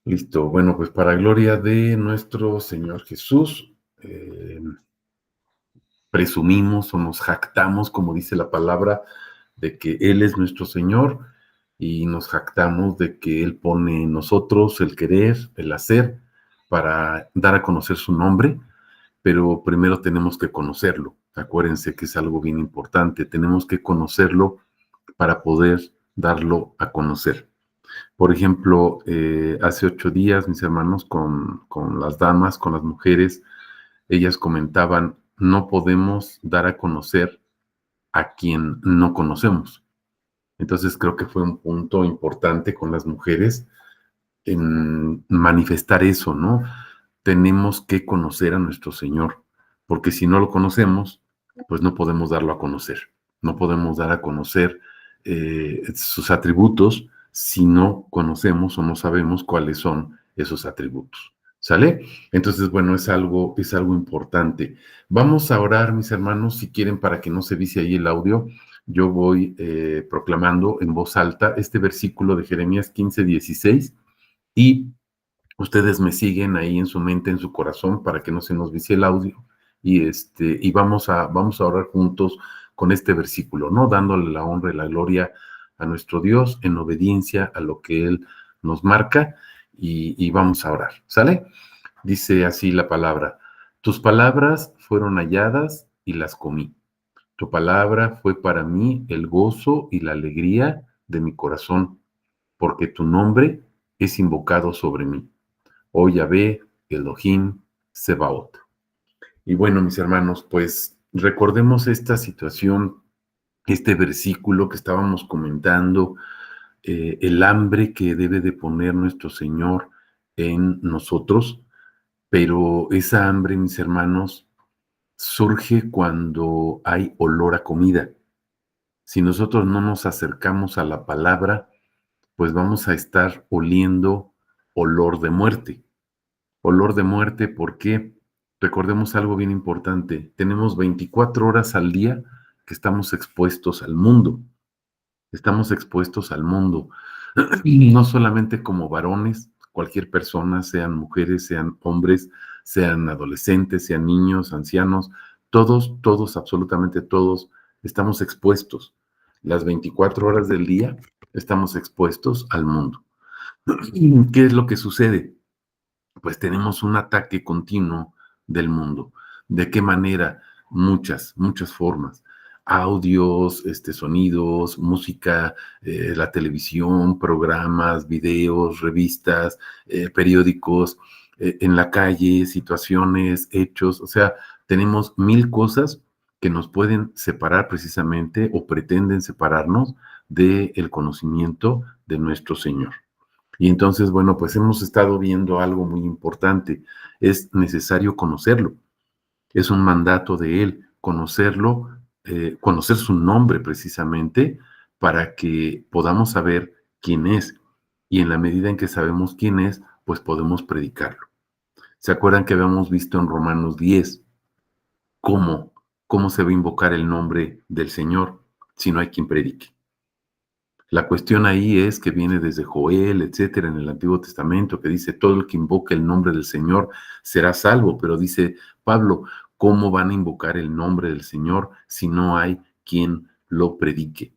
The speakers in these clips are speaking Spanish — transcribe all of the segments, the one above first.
Listo. Bueno, pues para gloria de nuestro Señor Jesús, presumimos o nos jactamos, como dice la palabra, de que Él es nuestro Señor y nos jactamos de que Él pone en nosotros el querer, el hacer, para dar a conocer su nombre, pero primero tenemos que conocerlo. Acuérdense que es algo bien importante. Tenemos que conocerlo para poder darlo a conocer. Por ejemplo, hace 8 días, mis hermanos, con las damas, con las mujeres, ellas comentaban, no podemos dar a conocer a quien no conocemos. Entonces creo que fue un punto importante con las mujeres en manifestar eso, ¿no? Tenemos que conocer a nuestro Señor, porque si no lo conocemos, pues no podemos darlo a conocer. No podemos dar a conocer sus atributos si no conocemos o no sabemos cuáles son esos atributos. ¿Sale? Entonces, bueno, es algo importante. Vamos a orar, mis hermanos, si quieren, para que no se vicie ahí el audio. Yo voy proclamando en voz alta este versículo de Jeremías 15:16 y ustedes me siguen ahí en su mente, en su corazón, para que no se nos vicie el audio. Y vamos a orar juntos con este versículo, ¿no? Dándole la honra y la gloria a nuestro Dios en obediencia a lo que Él nos marca y vamos a orar, ¿sale? Dice así la palabra: tus palabras fueron halladas y las comí. Tu palabra fue para mí el gozo y la alegría de mi corazón, porque tu nombre es invocado sobre mí. Oh Yahvé, Elohim, Sebaot. Y bueno, mis hermanos, pues recordemos esta situación, este versículo que estábamos comentando, el hambre que debe de poner nuestro Señor en nosotros, pero esa hambre, mis hermanos, surge cuando hay olor a comida. Si nosotros no nos acercamos a la palabra, pues vamos a estar oliendo olor de muerte. Olor de muerte, ¿por qué? Recordemos algo bien importante. Tenemos 24 horas al día que estamos expuestos al mundo. Estamos expuestos al mundo. No solamente como varones, cualquier persona, sean mujeres, sean hombres, sean adolescentes, sean niños, ancianos, todos, absolutamente todos, estamos expuestos. Las 24 horas del día estamos expuestos al mundo. ¿Qué es lo que sucede? Pues tenemos un ataque continuo del mundo. ¿De qué manera? Muchas formas. Audios, sonidos, música, la televisión, programas, videos, revistas, periódicos, en la calle, situaciones, hechos. O sea, tenemos mil cosas que nos pueden separar precisamente o pretenden separarnos del conocimiento de nuestro Señor. Y entonces, bueno, pues hemos estado viendo algo muy importante. Es necesario conocerlo. Es un mandato de Él, conocerlo, conocer su nombre precisamente para que podamos saber quién es. Y en la medida en que sabemos quién es, pues podemos predicarlo. ¿Se acuerdan que habíamos visto en Romanos 10 cómo, cómo se va a invocar el nombre del Señor si no hay quien predique? La cuestión ahí es que viene desde Joel, etcétera, en el Antiguo Testamento, que dice, todo el que invoque el nombre del Señor será salvo, pero dice Pablo, ¿cómo van a invocar el nombre del Señor si no hay quien lo predique?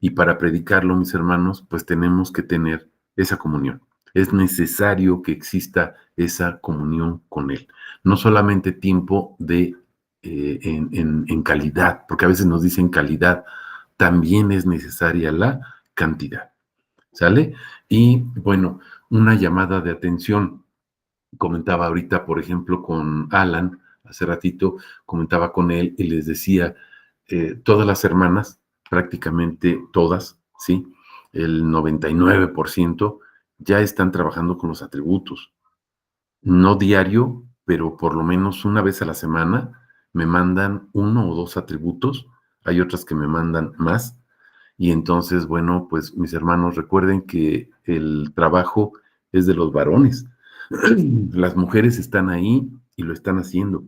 Y para predicarlo, mis hermanos, pues tenemos que tener esa comunión. Es necesario que exista esa comunión con Él. No solamente tiempo en calidad, porque a veces nos dicen calidad, también es necesaria la cantidad, ¿sale? Y bueno, una llamada de atención. Comentaba ahorita, por ejemplo, con Alan, hace ratito, comentaba con él y les decía, todas las hermanas, prácticamente todas, ¿sí? El 99% ya están trabajando con los atributos. No diario, pero por lo menos una vez a la semana me mandan uno o dos atributos. Hay otras que me mandan más, y entonces, bueno, pues mis hermanos, recuerden que el trabajo es de los varones. Las mujeres están ahí y lo están haciendo.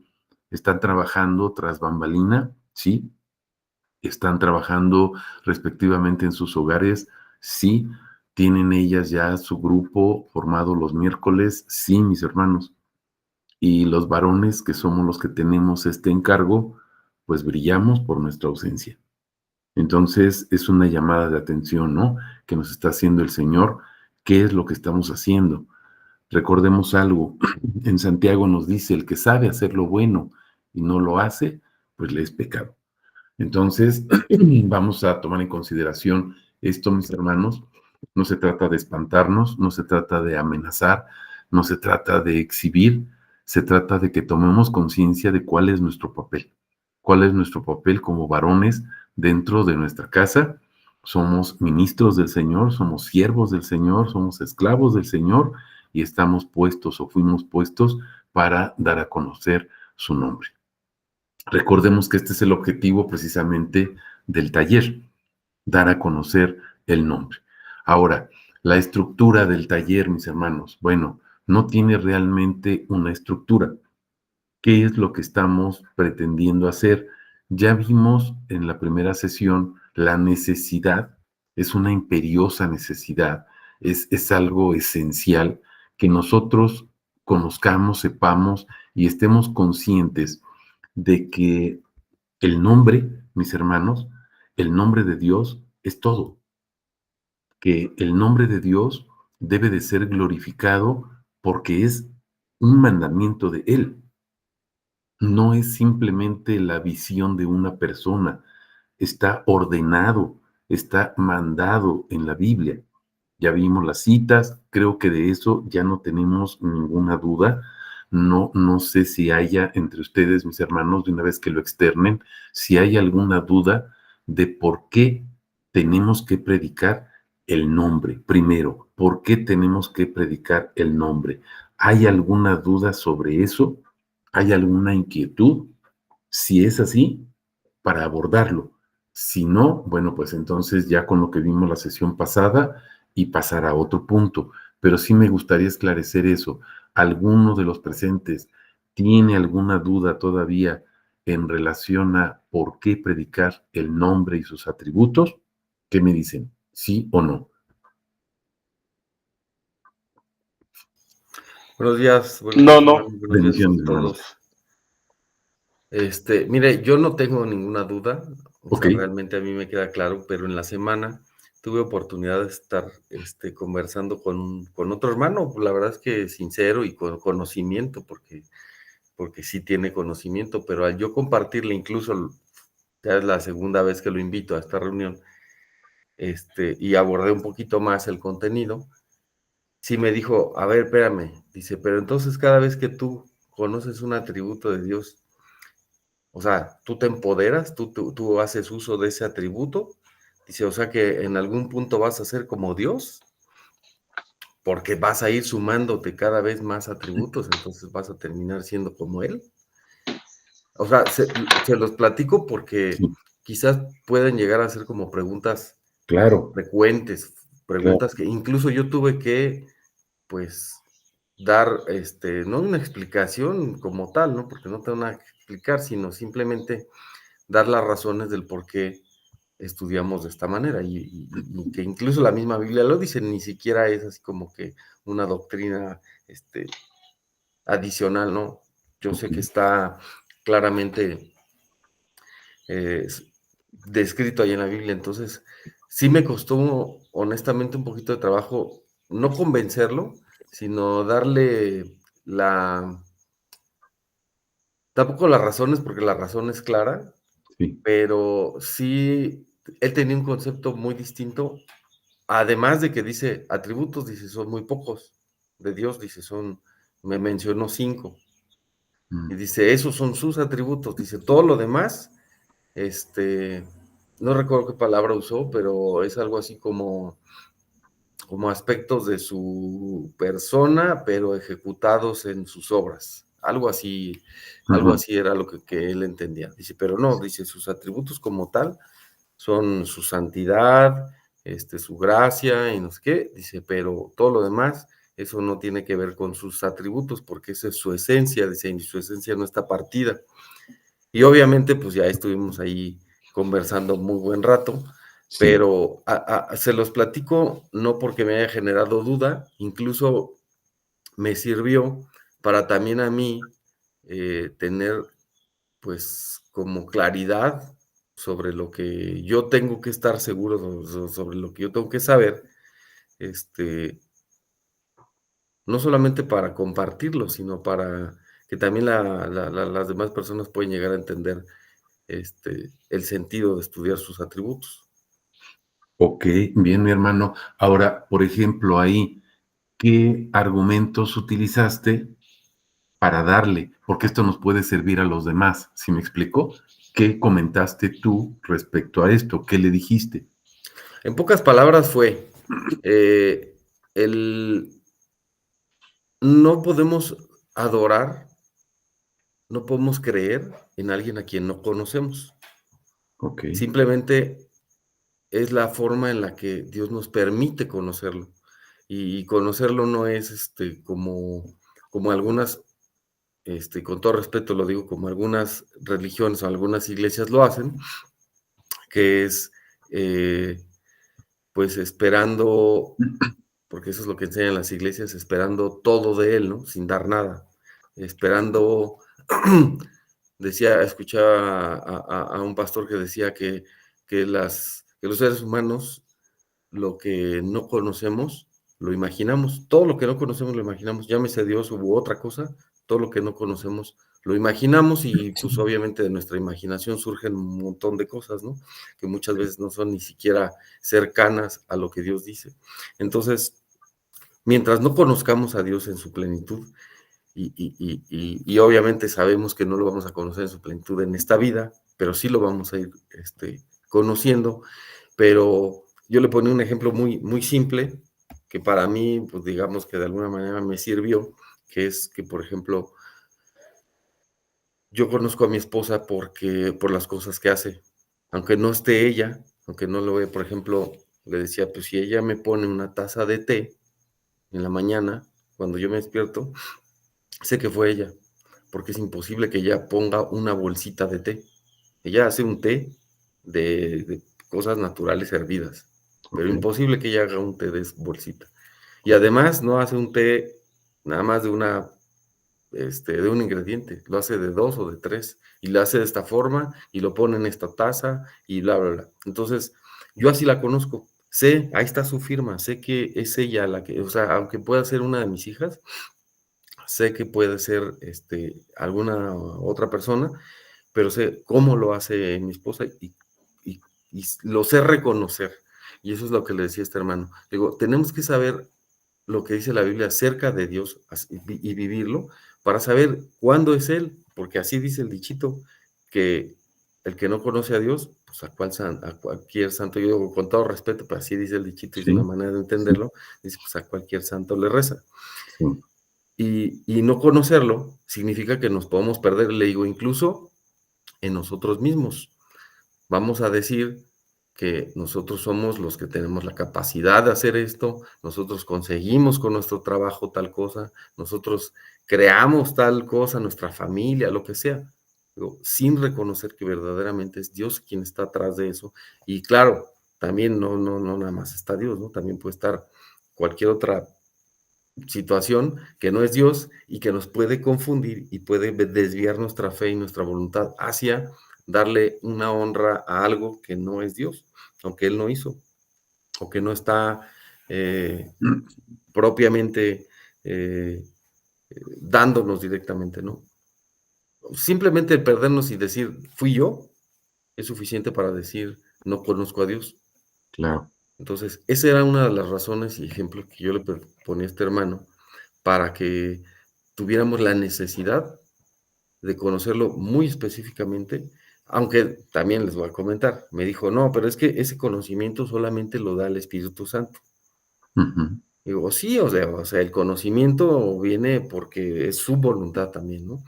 Están trabajando tras bambalina, sí. Están trabajando respectivamente en sus hogares, sí, ¿Tienen ellas ya su grupo formado los miércoles? Sí, mis hermanos. Y los varones, que somos los que tenemos este encargo, pues brillamos por nuestra ausencia. Entonces es una llamada de atención, ¿no? Que nos está haciendo el Señor. ¿Qué es lo que estamos haciendo? Recordemos algo. En Santiago nos dice, el que sabe hacer lo bueno y no lo hace, pues le es pecado. Entonces, vamos a tomar en consideración esto, mis hermanos. No se trata de espantarnos, no se trata de amenazar, no se trata de exhibir, se trata de que tomemos conciencia de cuál es nuestro papel. ¿Cuál es nuestro papel como varones dentro de nuestra casa? Somos ministros del Señor, somos siervos del Señor, somos esclavos del Señor y estamos puestos o fuimos puestos para dar a conocer su nombre. Recordemos que este es el objetivo precisamente del taller, dar a conocer el nombre. Ahora, la estructura del taller, mis hermanos, bueno, no tiene realmente una estructura. ¿Qué es lo que estamos pretendiendo hacer? Ya vimos en la primera sesión la necesidad, es una imperiosa necesidad, es algo esencial que nosotros conozcamos, sepamos y estemos conscientes de que el nombre, mis hermanos, el nombre de Dios es todo, que el nombre de Dios debe de ser glorificado porque es un mandamiento de Él. No es simplemente la visión de una persona, está ordenado, está mandado en la Biblia. Ya vimos las citas, creo que de eso ya no tenemos ninguna duda. No sé si haya entre ustedes, mis hermanos, de una vez que lo externen, si hay alguna duda de por qué tenemos que predicar el nombre. Primero, ¿por qué tenemos que predicar el nombre? ¿Hay alguna duda sobre eso? ¿Hay alguna inquietud? Si es así, para abordarlo. Si no, bueno, pues entonces ya con lo que vimos la sesión pasada y pasar a otro punto. Pero sí me gustaría esclarecer eso. ¿Alguno de los presentes tiene alguna duda todavía en relación a por qué predicar el nombre y sus atributos? ¿Qué me dicen? ¿Sí o no? Buenos días, No, hermano, no. buenos días a Bendiciones, hermano. todos. Mire, yo no tengo ninguna duda, o Ok, sea, realmente a mí me queda claro, pero en la semana tuve oportunidad de estar conversando con otro hermano, la verdad es que sincero y con conocimiento, porque sí tiene conocimiento, pero al yo compartirle, incluso ya es la segunda vez que lo invito a esta reunión, y abordé un poquito más el contenido, sí me dijo, a ver, espérame, dice, pero entonces cada vez que tú conoces un atributo de Dios, o sea, tú te empoderas, tú haces uso de ese atributo, dice, o sea que en algún punto vas a ser como Dios, porque vas a ir sumándote cada vez más atributos, entonces vas a terminar siendo como Él. O sea, se los platico porque sí, quizás pueden llegar a ser como preguntas claro, frecuentes, claro. preguntas que incluso yo tuve que, pues, dar, no una explicación como tal, ¿no? Porque no tengo nada que explicar, sino simplemente dar las razones del por qué estudiamos de esta manera y que incluso la misma Biblia lo dice, ni siquiera es así como que una doctrina adicional, ¿no? Yo Ok, sé que está claramente eh, descrito ahí en la Biblia, entonces sí me costó honestamente un poquito de trabajo no convencerlo, sino darle tampoco las razones, porque la razón es clara, sí. pero sí, él tenía un concepto muy distinto, además de que dice atributos, dice, son muy pocos, de Dios, dice, me mencionó 5, y Mm, dice, esos son sus atributos, dice, todo lo demás, no recuerdo qué palabra usó, pero es algo así como aspectos de su persona, pero ejecutados en sus obras. Algo ujú, así era lo que él entendía. Dice, pero no, dice, sus atributos como tal son su santidad, su gracia y no sé qué. Dice, pero todo lo demás, eso no tiene que ver con sus atributos, porque esa es su esencia, dice, y su esencia no está partida. Y obviamente, pues ya estuvimos ahí conversando muy buen rato, Sí, pero se los platico no porque me haya generado duda, incluso me sirvió para también a mí tener pues como claridad sobre lo que yo tengo que estar seguro, sobre lo que yo tengo que saber, este, no solamente para compartirlo, sino para que también las demás personas pueden llegar a entender el sentido de estudiar sus atributos. ok, bien, mi hermano. Ahora, por ejemplo, ahí, ¿qué argumentos utilizaste para darle? Porque esto nos puede servir a los demás. ¿Sí me explico? ¿Qué comentaste tú respecto a esto? ¿Qué le dijiste? En pocas palabras fue, eh, el no podemos adorar, no podemos creer en alguien a quien no conocemos. Ok, Simplemente es la forma en la que Dios nos permite conocerlo. Y conocerlo no es, como algunas, con todo respeto lo digo, como algunas religiones o algunas iglesias lo hacen, que es, eh, pues, esperando, porque eso es lo que enseñan las iglesias, esperando todo de Él, ¿no? Sin dar nada, esperando escuchaba a un pastor que decía que los seres humanos lo que no conocemos, lo imaginamos. Todo lo que no conocemos lo imaginamos. Llámese Dios u otra cosa, todo lo que no conocemos lo imaginamos y pues obviamente de nuestra imaginación surgen un montón de cosas, ¿no? Que muchas veces no son ni siquiera cercanas a lo que Dios dice. Entonces, mientras no conozcamos a Dios en su plenitud, y obviamente sabemos que no lo vamos a conocer en su plenitud en esta vida, pero sí lo vamos a ir conociendo, pero yo le ponía un ejemplo muy, muy simple, que para mí, pues digamos que de alguna manera me sirvió, que es que, por ejemplo, yo conozco a mi esposa por las cosas que hace, aunque no esté ella, aunque no lo vea, por ejemplo, le decía, pues si ella me pone una taza de té en la mañana, cuando yo me despierto, sé que fue ella, porque es imposible que ella ponga una bolsita de té. Ella hace un té de cosas naturales hervidas, pero ok, imposible que ella haga un té de bolsita. Y además no hace un té nada más de un ingrediente, lo hace de 2 o de 3 y lo hace de esta forma y lo pone en esta taza y bla, bla, bla. Entonces, yo así la conozco. Sé, ahí está su firma, sé que es ella la que, o sea, aunque pueda ser una de mis hijas, sé que puede ser alguna otra persona, pero sé cómo lo hace mi esposa y, y lo sé reconocer. Y eso es lo que le decía a este hermano. Digo, tenemos que saber lo que dice la Biblia acerca de Dios y vivirlo para saber cuándo es Él, porque así dice el dichito, que el que no conoce a Dios, pues a cualquier santo, yo digo con todo respeto, pero así dice el dichito y es una sí, manera de sí, entenderlo, dice, pues a cualquier santo le reza. sí, Y no conocerlo significa que nos podemos perder, le digo, incluso en nosotros mismos. Vamos a decir que nosotros somos los que tenemos la capacidad de hacer esto, nosotros conseguimos con nuestro trabajo tal cosa, nosotros creamos tal cosa, nuestra familia, lo que sea, pero sin reconocer que verdaderamente es Dios quien está atrás de eso. Y claro, también no nada más está Dios, ¿no? También puede estar cualquier otra situación que no es Dios y que nos puede confundir y puede desviar nuestra fe y nuestra voluntad hacia darle una honra a algo que no es Dios, o que Él no hizo, o que no está eh, propiamente dándonos directamente, ¿no? Simplemente el perdernos y decir, fui yo, es suficiente para decir, no conozco a Dios. claro. Entonces, esa era una de las razones y ejemplos que yo le ponía a este hermano para que tuviéramos la necesidad de conocerlo muy específicamente, aunque también les voy a comentar, me dijo, no, pero es que ese conocimiento solamente lo da el Espíritu Santo. Ujú, Digo, sí, o sea, el conocimiento viene porque es su voluntad también, ¿no?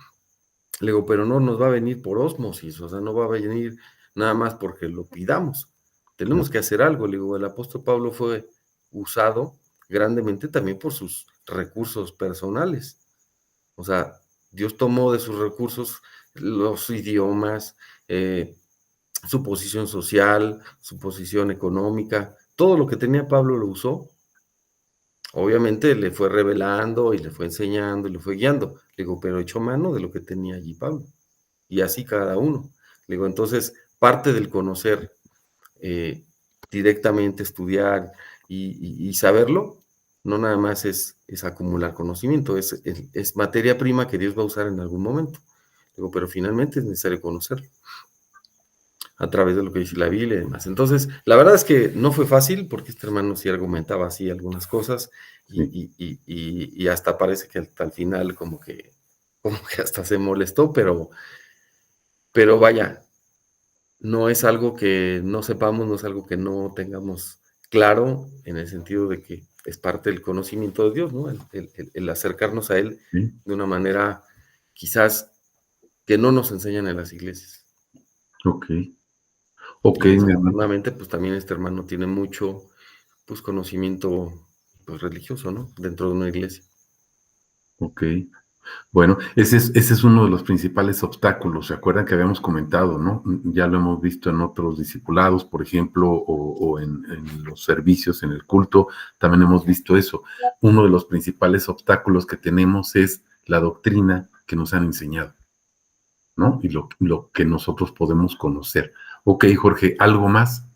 Le digo, pero no nos va a venir por ósmosis, o sea, no va a venir nada más porque lo pidamos. Tenemos claro, que hacer algo. Le digo, el apóstol Pablo fue usado grandemente también por sus recursos personales. O sea, Dios tomó de sus recursos los idiomas, eh, su posición social, su posición económica, todo lo que tenía Pablo lo usó. Obviamente le fue revelando y le fue enseñando y le fue guiando. Le digo, pero echó mano de lo que tenía allí Pablo. Y así cada uno. Le digo, entonces, parte del conocer eh, directamente, estudiar y saberlo, no nada más es acumular conocimiento, es materia prima que Dios va a usar en algún momento. Digo, pero finalmente es necesario conocerlo a través de lo que dice la Biblia y demás. Entonces, la verdad es que no fue fácil porque este hermano sí argumentaba así algunas cosas Sí, y hasta parece que hasta al final como que hasta se molestó, pero vaya, no es algo que no sepamos, no es algo que no tengamos claro en el sentido de que es parte del conocimiento de Dios, ¿no? El acercarnos a Él sí, de una manera quizás que no nos enseñan en las iglesias. ok, ok, Y mi hermano, desafortunadamente, pues también este hermano tiene mucho, pues, conocimiento, pues, religioso, ¿no? Dentro de una iglesia. ok. Bueno, ese es uno de los principales obstáculos. ¿Se acuerdan que habíamos comentado, no? Ya lo hemos visto en otros discipulados, por ejemplo, o en los servicios, en el culto, también hemos visto eso. Uno de los principales obstáculos que tenemos es la doctrina que nos han enseñado, ¿no? Y lo que nosotros podemos conocer. Ok, Jorge, algo más,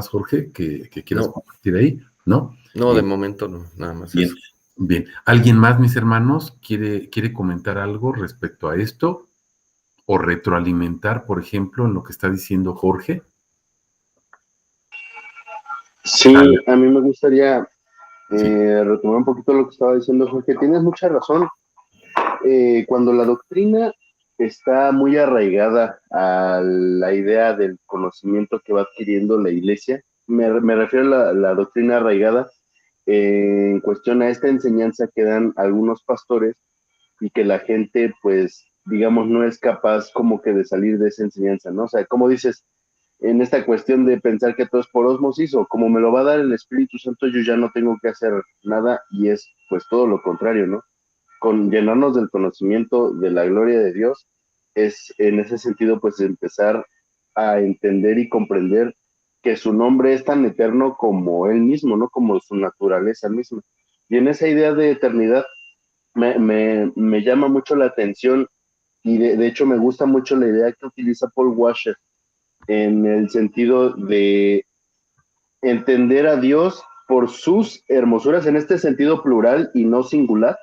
Jorge, que quieras No, compartir ahí, ¿no? no, de Bien, momento no, nada más bien, eso. bien. ¿Alguien más, mis hermanos, quiere comentar algo respecto a esto? O retroalimentar, por ejemplo, en lo que está diciendo Jorge. Sí, Ala, a mí me gustaría sí, retomar un poquito lo que estaba diciendo Jorge. Tienes mucha razón. Cuando la doctrina está muy arraigada a la idea del conocimiento que va adquiriendo la iglesia, me refiero a la doctrina arraigada en cuestión a esta enseñanza que dan algunos pastores y que la gente, pues, digamos, no es capaz como que de salir de esa enseñanza, ¿no? O sea, como dices, en esta cuestión de pensar que todo es por osmosis o como me lo va a dar el Espíritu Santo, yo ya no tengo que hacer nada y es pues todo lo contrario, ¿no? Con llenarnos del conocimiento de la gloria de Dios es en ese sentido pues empezar a entender y comprender que su nombre es tan eterno como él mismo, ¿no? Como su naturaleza misma. Y en esa idea de eternidad me llama mucho la atención y de hecho me gusta mucho la idea que utiliza Paul Washer en el sentido de entender a Dios por sus hermosuras, en este sentido plural y no singular,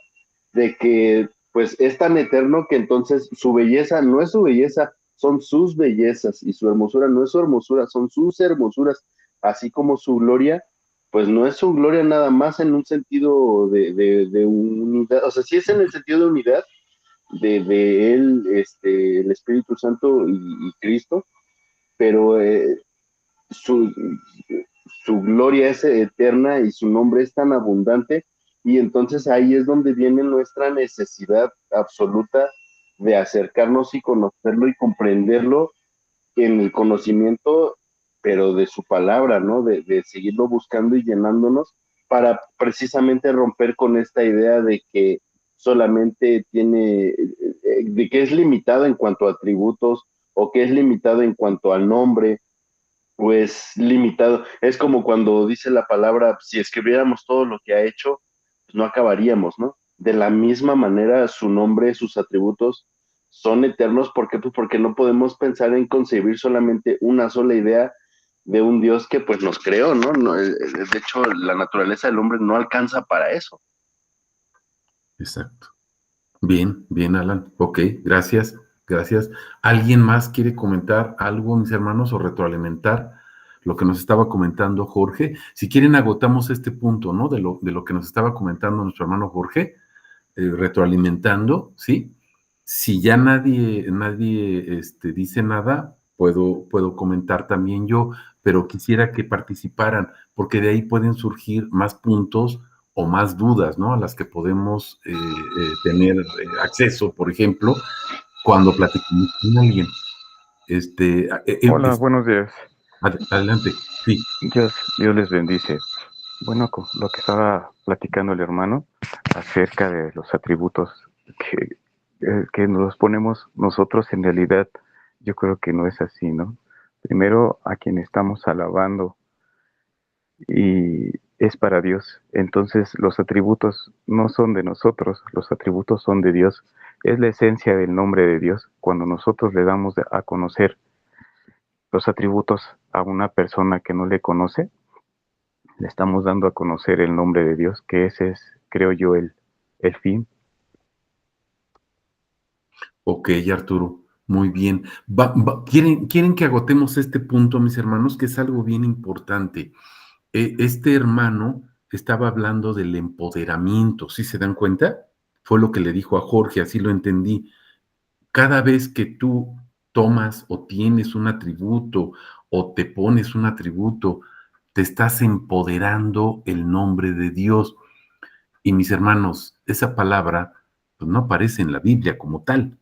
de que pues es tan eterno que entonces su belleza no es su belleza, son sus bellezas y su hermosura no es su hermosura, son sus hermosuras, así como su gloria, pues no es su gloria nada más en un sentido de unidad, o sea, sí es en el sentido de unidad de él, el Espíritu Santo y Cristo, pero su, su gloria es eterna y su nombre es tan abundante y entonces ahí es donde viene nuestra necesidad absoluta de acercarnos y conocerlo y comprenderlo en el conocimiento, pero de su palabra, ¿no? De seguirlo buscando y llenándonos para precisamente romper con esta idea de que solamente tiene, de que es limitado en cuanto a atributos o que es limitado en cuanto al nombre pues limitado. Es como cuando dice la palabra, si escribiéramos todo lo que ha hecho, pues no acabaríamos, ¿no? De la misma manera, su nombre, sus atributos son eternos. ¿Por qué? Pues porque no podemos pensar en concebir solamente una sola idea de un Dios que pues nos creó, ¿no? De hecho, la naturaleza del hombre no alcanza para eso. exacto. Bien, bien, Alan. Ok, gracias, gracias. ¿Alguien más quiere comentar algo, mis hermanos, o retroalimentar lo que nos estaba comentando Jorge? Si quieren, agotamos este punto, ¿no? De lo que nos estaba comentando nuestro hermano Jorge, retroalimentando, ¿sí? Si ya nadie dice nada, puedo comentar también yo, pero quisiera que participaran, porque de ahí pueden surgir más puntos o más dudas, ¿no? A las que podemos tener acceso, por ejemplo, cuando platicamos con alguien. Este, eh, eh, Hola, es- buenos días. Adelante, sí, Dios les bendice. Bueno, lo que estaba platicando el hermano acerca de los atributos que nos ponemos nosotros, en realidad yo creo que no es así, ¿no? Primero a quien estamos alabando y es para Dios. Entonces los atributos no son de nosotros, los atributos son de Dios. Es la esencia del nombre de Dios. Cuando nosotros le damos a conocer los atributos a una persona que no le conoce, le estamos dando a conocer el nombre de Dios, que ese es, creo yo, el fin. Ok, Arturo, muy bien. ¿Quieren que agotemos este punto, mis hermanos? Que es algo bien importante. Este hermano estaba hablando del empoderamiento, ¿sí se dan cuenta? Fue lo que le dijo a Jorge, así lo entendí. Cada vez que tú tomas o tienes un atributo o te pones un atributo, te estás empoderando el nombre de Dios. Y mis hermanos, esa palabra pues, no aparece en la Biblia como tal.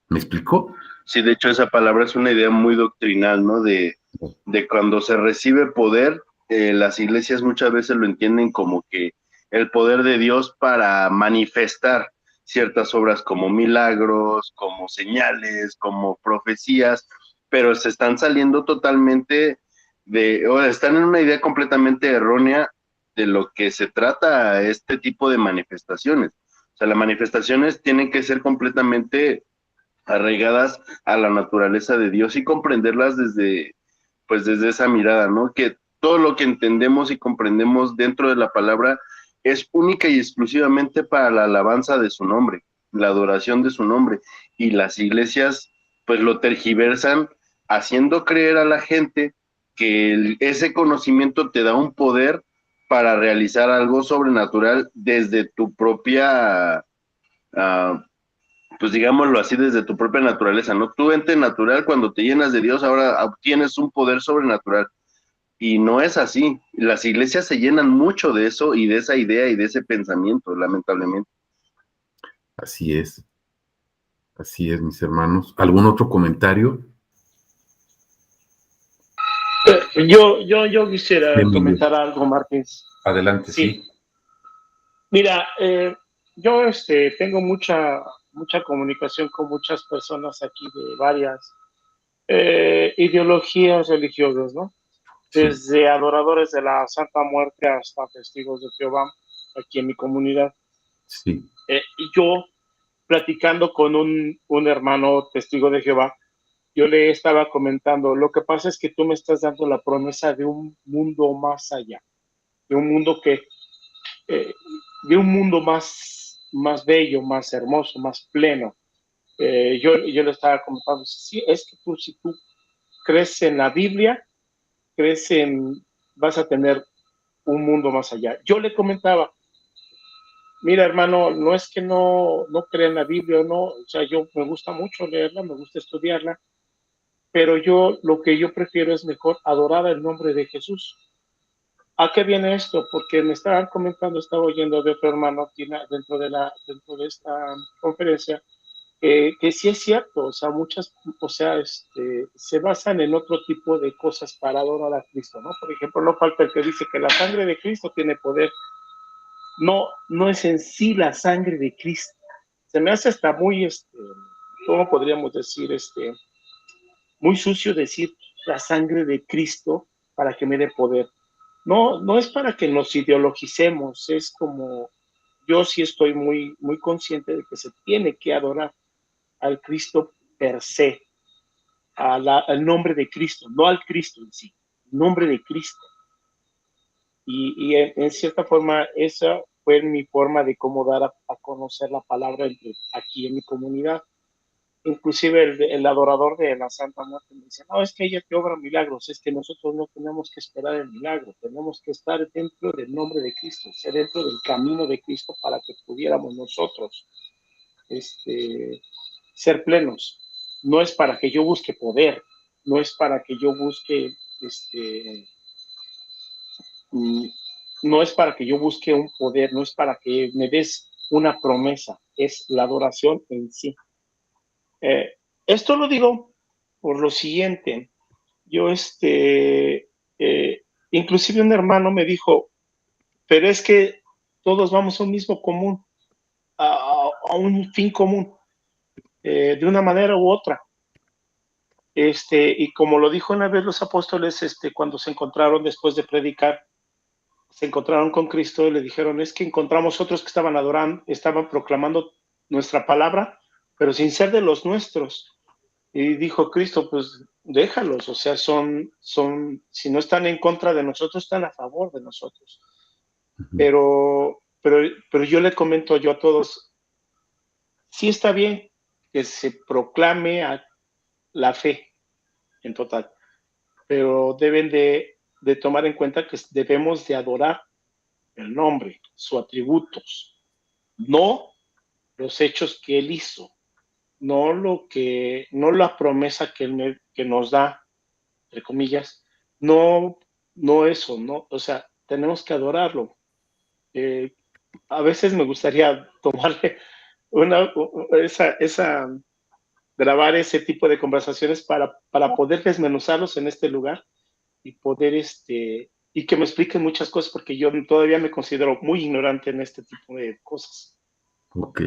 ¿Me explicó? Sí, de hecho esa palabra es una idea muy doctrinal, ¿no? De cuando se recibe poder, las iglesias muchas veces lo entienden como que el poder de Dios para manifestar ciertas obras como milagros, como señales, como profecías, pero se están saliendo totalmente o están en una idea completamente errónea de lo que se trata este tipo de manifestaciones. O sea, las manifestaciones tienen que ser completamente arraigadas a la naturaleza de Dios y comprenderlas pues desde esa mirada, ¿no? Que todo lo que entendemos y comprendemos dentro de la palabra es única y exclusivamente para la alabanza de su nombre, la adoración de su nombre. Y las iglesias, pues lo tergiversan haciendo creer a la gente que ese conocimiento te da un poder para realizar algo sobrenatural desde tu propia pues digámoslo así, desde tu propia naturaleza, ¿no? Tu ente natural, cuando te llenas de Dios, ahora obtienes un poder sobrenatural. Y no es así. Las iglesias se llenan mucho de eso y de esa idea y de ese pensamiento, lamentablemente. Así es, mis hermanos. ¿Algún otro comentario? Yo quisiera Emilio. comentar algo, Martins. Adelante, Sí, sí. mira, yo tengo mucha comunicación con muchas personas aquí de varias ideologías religiosas, ¿no? Sí, Desde adoradores de la Santa Muerte hasta testigos de Jehová, aquí en mi comunidad. sí. Y yo, platicando con un hermano testigo de Jehová, yo le estaba comentando, lo que pasa es que tú me estás dando la promesa de un mundo más allá, de un mundo eh, de un mundo más bello, más hermoso, más pleno. Yo le estaba comentando, sí, es que si tú crees en la Biblia, crees vas a tener un mundo más allá. Yo le comentaba, mira hermano, no es que no crea en la Biblia o no, o sea, yo me gusta mucho leerla, me gusta estudiarla, pero lo que yo prefiero es mejor adorar el nombre de Jesús. ¿A qué viene esto? Porque me estaban comentando, estaba oyendo de otro hermano dentro de esta conferencia, que sí es cierto, o sea, se basan en otro tipo de cosas para adorar a Cristo, ¿no? Por ejemplo, no falta el que dice que la sangre de Cristo tiene poder. No es en sí la sangre de Cristo. Se me hace hasta muy, ¿cómo podríamos decir? Muy sucio decir la sangre de Cristo para que me dé poder. No es para que nos ideologicemos, es como yo sí estoy muy consciente de que se tiene que adorar al Cristo per se, al nombre de Cristo, no al Cristo en sí, el nombre de Cristo. Y en cierta forma esa fue mi forma de cómo dar a conocer la palabra aquí en mi comunidad. Inclusive el adorador de la Santa Muerte me dice, no, es que ella te obra milagros, es que nosotros no tenemos que esperar el milagro, tenemos que estar dentro del nombre de Cristo, ser dentro del camino de Cristo para que pudiéramos nosotros ser plenos. No es para que yo busque poder, no es para que yo busque, no es para que yo busque un poder, no es para que me des una promesa, es la adoración en sí. Esto lo digo por lo siguiente. Yo, inclusive un hermano me dijo, pero es que todos vamos a un mismo común, a un fin común, de una manera u otra. y como lo dijo una vez los apóstoles, cuando se encontraron después de predicar, se encontraron con Cristo y le dijeron, es que encontramos otros que estaban adorando, estaban proclamando nuestra palabra, pero sin ser de los nuestros. Y dijo Cristo, pues déjalos, o sea, si no están en contra de nosotros, están a favor de nosotros. Pero yo le comento yo a todos, sí está bien que se proclame a la fe en total, pero deben de tomar en cuenta que debemos de adorar el nombre, sus atributos, no los hechos que él hizo, no la promesa que nos da, entre comillas, no eso, no, o sea, tenemos que adorarlo. A veces me gustaría tomarle grabar ese tipo de conversaciones para poder desmenuzarlos en este lugar y poder y que me expliquen muchas cosas, porque yo todavía me considero muy ignorante en este tipo de cosas. Ok.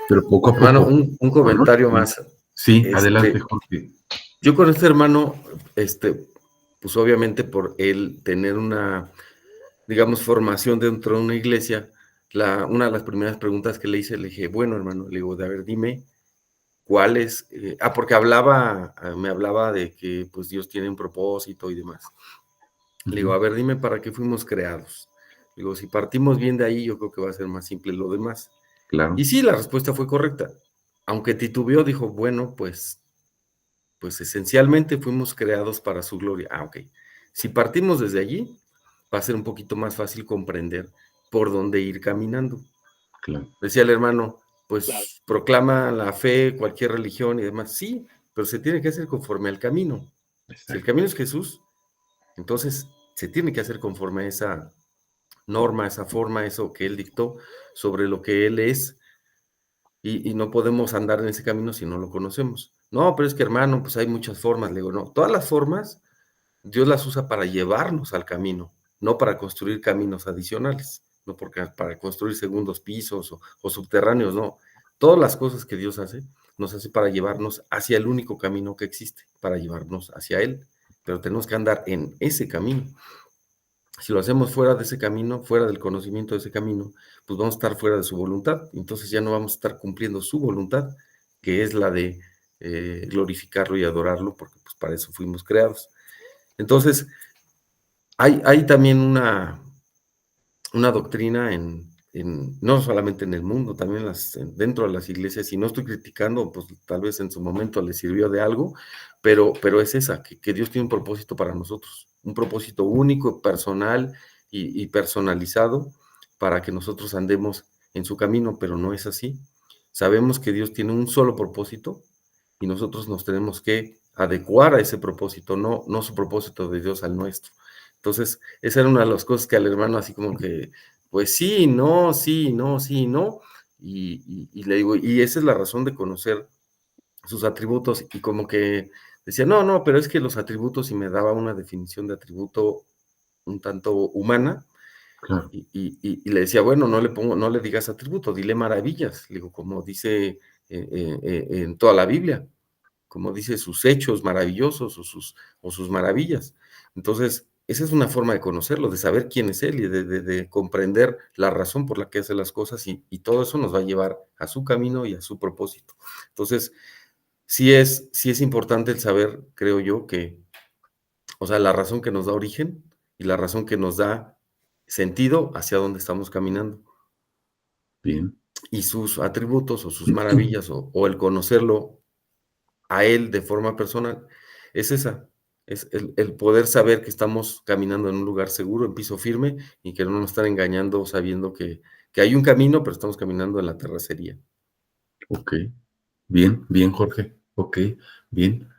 Pero poco a poco. Hermano, un comentario más. Sí, adelante, Jorge. Yo con este hermano, pues obviamente por él tener una, digamos, formación dentro de una iglesia, una de las primeras preguntas que le hice, le dije, bueno, hermano, le digo, a ver, dime, ¿cuál es? Porque me hablaba de que pues Dios tiene un propósito y demás. Le digo, a ver, dime para qué fuimos creados. Le digo, si partimos bien de ahí, yo creo que va a ser más simple lo demás. Claro. Y sí, la respuesta fue correcta. Aunque titubeó, dijo, bueno, pues esencialmente fuimos creados para su gloria. Ok. Si partimos desde allí, va a ser un poquito más fácil comprender por dónde ir caminando. Claro. Decía el hermano, pues proclama la fe, cualquier religión y demás. Sí, pero se tiene que hacer conforme al camino. Exacto. Si el camino es Jesús, entonces se tiene que hacer conforme a esa norma, esa forma, eso que él dictó sobre lo que él es, y no podemos andar en ese camino si no lo conocemos. No, pero es que hermano, pues hay muchas formas. Le digo, no, todas las formas Dios las usa para llevarnos al camino, no para construir caminos adicionales, no porque para construir segundos pisos o subterráneos, no. Todas las cosas que Dios hace, nos hace para llevarnos hacia el único camino que existe, para llevarnos hacia Él, pero tenemos que andar en ese camino. Si lo hacemos fuera de ese camino, fuera del conocimiento de ese camino, pues vamos a estar fuera de su voluntad. Entonces ya no vamos a estar cumpliendo su voluntad, que es la de glorificarlo y adorarlo, porque pues para eso fuimos creados. Entonces, hay también una doctrina no solamente en el mundo, también dentro de las iglesias, y no estoy criticando, pues tal vez en su momento le sirvió de algo, pero es esa, que Dios tiene un propósito para nosotros, un propósito único, personal y personalizado para que nosotros andemos en su camino, pero no es así. Sabemos que Dios tiene un solo propósito y nosotros nos tenemos que adecuar a ese propósito, no su propósito de Dios al nuestro. Entonces, esa era una de las cosas que al hermano así como que, pues sí, no, y le digo, y esa es la razón de conocer sus atributos, y como que decía, no, pero es que los atributos, y me daba una definición de atributo un tanto humana, claro. Y le decía, bueno, no le digas atributo, dile maravillas, le digo, como dice en toda la Biblia, como dice sus hechos maravillosos o sus maravillas. Entonces, esa es una forma de conocerlo, de saber quién es él y de comprender la razón por la que hace las cosas, y todo eso nos va a llevar a su camino y a su propósito. Entonces, sí es importante el saber, creo yo, que, o sea, la razón que nos da origen y la razón que nos da sentido hacia dónde estamos caminando. Bien. Y sus atributos o sus maravillas o el conocerlo a él de forma personal, es esa, es el poder saber que estamos caminando en un lugar seguro, en piso firme, y que no nos están engañando sabiendo que hay un camino, pero estamos caminando en la terracería. Ok, bien, Jorge, ok, bien.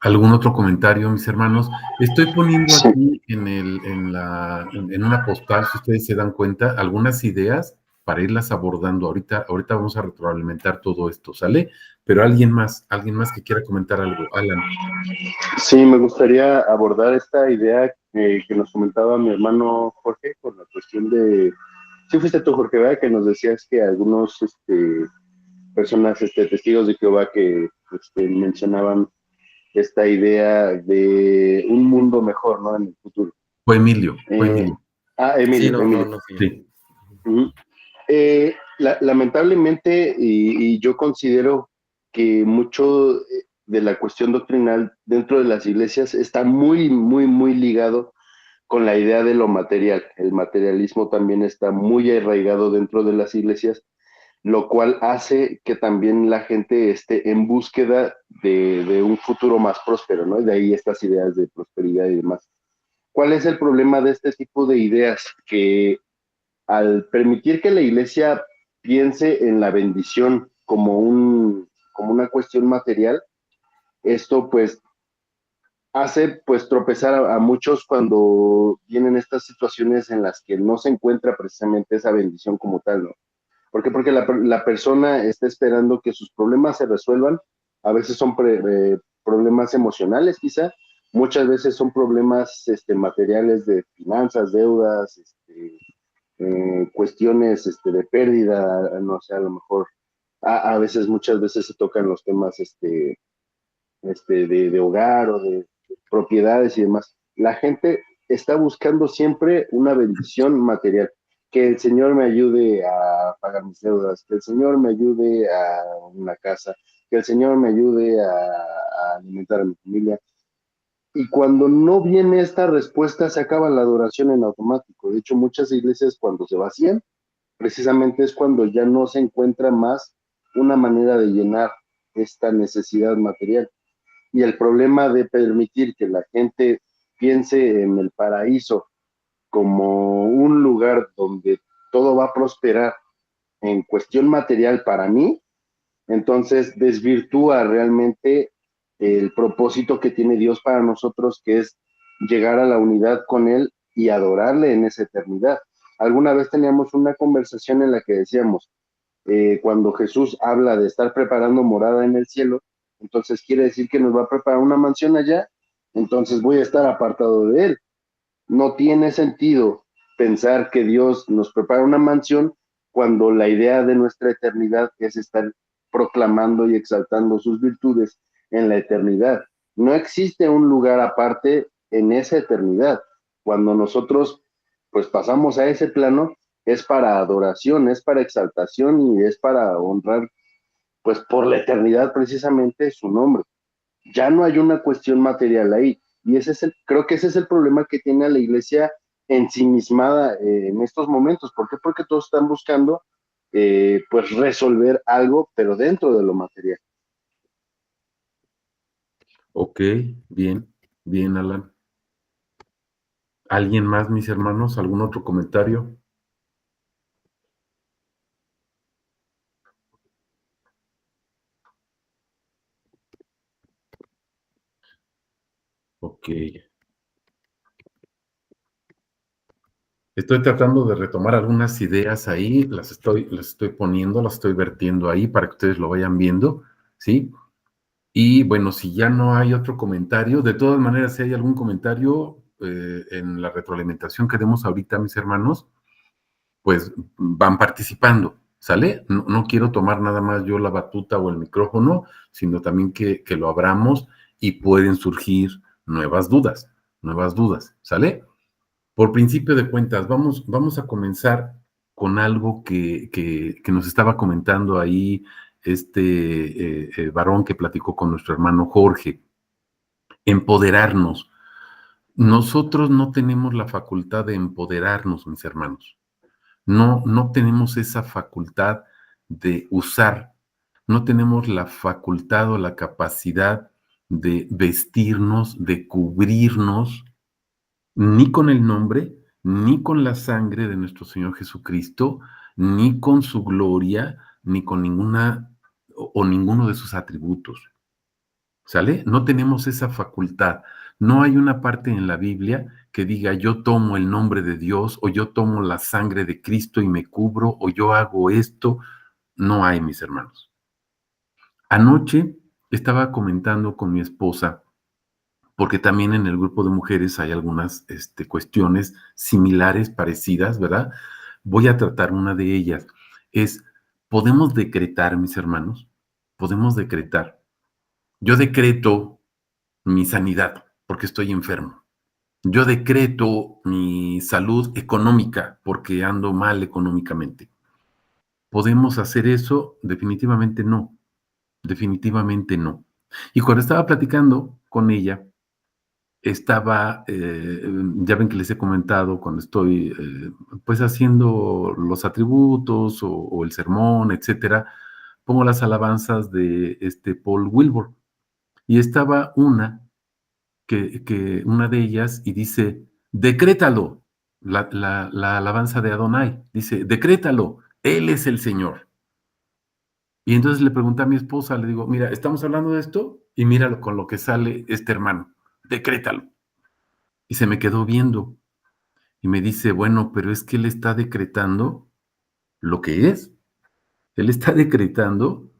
¿Algún otro comentario, mis hermanos? Estoy poniendo aquí en una postal, si ustedes se dan cuenta, algunas ideas para irlas abordando. Ahorita vamos a retroalimentar todo esto, ¿sale? Pero alguien más que quiera comentar algo. Alan. Sí, me gustaría abordar esta idea que nos comentaba mi hermano Jorge con la cuestión de... Sí fuiste tú, Jorge, ¿verdad? Que nos decías que algunos personas, testigos de Jehová que mencionaban esta idea de un mundo mejor, ¿no? En el futuro. Fue Emilio, Sí, Emilio, Emilio. no, fíjate. Sí, Ujú. Lamentablemente, y yo considero que mucho de la cuestión doctrinal dentro de las iglesias está muy, muy, muy ligado con la idea de lo material. El materialismo también está muy arraigado dentro de las iglesias, lo cual hace que también la gente esté en búsqueda de un futuro más próspero, ¿no? Y de ahí estas ideas de prosperidad y demás. ¿Cuál es el problema de este tipo de ideas? Que al permitir que la iglesia piense en la bendición como una cuestión material, esto pues hace pues tropezar a muchos cuando vienen estas situaciones en las que no se encuentra precisamente esa bendición como tal, ¿no? ¿Por qué? Porque la persona está esperando que sus problemas se resuelvan, a veces son problemas emocionales quizá, muchas veces son problemas materiales de finanzas, deudas, cuestiones de pérdida, no sé, a lo mejor a veces, muchas veces se tocan los temas de hogar o de propiedades y demás. La gente está buscando siempre una bendición material. Que el Señor me ayude a pagar mis deudas, que el Señor me ayude a una casa, que el Señor me ayude a alimentar a mi familia. Y cuando no viene esta respuesta, se acaba la adoración en automático. De hecho, muchas iglesias cuando se vacían, precisamente es cuando ya no se encuentra más una manera de llenar esta necesidad material. Y el problema de permitir que la gente piense en el paraíso como un lugar donde todo va a prosperar en cuestión material para mí, entonces desvirtúa realmente el propósito que tiene Dios para nosotros, que es llegar a la unidad con Él y adorarle en esa eternidad. Alguna vez teníamos una conversación en la que decíamos, cuando Jesús habla de estar preparando morada en el cielo, entonces quiere decir que nos va a preparar una mansión allá, entonces voy a estar apartado de Él. No tiene sentido pensar que Dios nos prepara una mansión cuando la idea de nuestra eternidad es estar proclamando y exaltando sus virtudes en la eternidad. No existe un lugar aparte en esa eternidad. Cuando nosotros pues pasamos a ese plano, es para adoración, es para exaltación y es para honrar pues por la eternidad precisamente su nombre. Ya no hay una cuestión material ahí. Y creo que ese es el problema que tiene la iglesia ensimismada en estos momentos. ¿Por qué? Porque todos están buscando pues resolver algo, pero dentro de lo material. ok, bien, bien, Alan. ¿Alguien más, mis hermanos? ¿Algún otro comentario? Ok. Estoy tratando de retomar algunas ideas ahí, las estoy poniendo, las estoy vertiendo ahí para que ustedes lo vayan viendo, ¿sí? Y bueno, si ya no hay otro comentario, de todas maneras, si hay algún comentario en la retroalimentación que demos ahorita, mis hermanos, pues van participando, ¿sale? No, no quiero tomar nada más yo la batuta o el micrófono, sino también que lo abramos y pueden surgir nuevas dudas, ¿sale? Por principio de cuentas, vamos a comenzar con algo que nos estaba comentando ahí este varón que platicó con nuestro hermano Jorge. Empoderarnos. Nosotros no tenemos la facultad de empoderarnos, mis hermanos. No, no tenemos esa facultad de usar, no tenemos la facultad o la capacidad de vestirnos, de cubrirnos, ni con el nombre, ni con la sangre de nuestro Señor Jesucristo, ni con su gloria, ni con ninguna o ninguno de sus atributos. ¿Sale? No tenemos esa facultad. No hay una parte en la Biblia que diga yo tomo el nombre de Dios o yo tomo la sangre de Cristo y me cubro o yo hago esto. No hay, mis hermanos. Anoche estaba comentando con mi esposa, porque también en el grupo de mujeres hay algunas cuestiones similares, parecidas, ¿verdad? Voy a tratar una de ellas. Podemos decretar, mis hermanos, podemos decretar. Yo decreto mi sanidad, porque estoy enfermo. Yo decreto mi salud económica, porque ando mal económicamente. ¿Podemos hacer eso? Definitivamente no. Definitivamente no. Y cuando estaba platicando con ella, estaba, ya ven que les he comentado, cuando estoy pues haciendo los atributos o el sermón, etcétera, pongo las alabanzas de este Paul Wilbur. Y estaba una de ellas y dice, decrétalo, la alabanza de Adonai, dice, decrétalo, Él es el Señor. Y entonces le pregunté a mi esposa, le digo, mira, estamos hablando de esto y míralo con lo que sale este hermano, decrétalo. Y se me quedó viendo y me dice, bueno, pero es que él está decretando lo que es. Él está decretando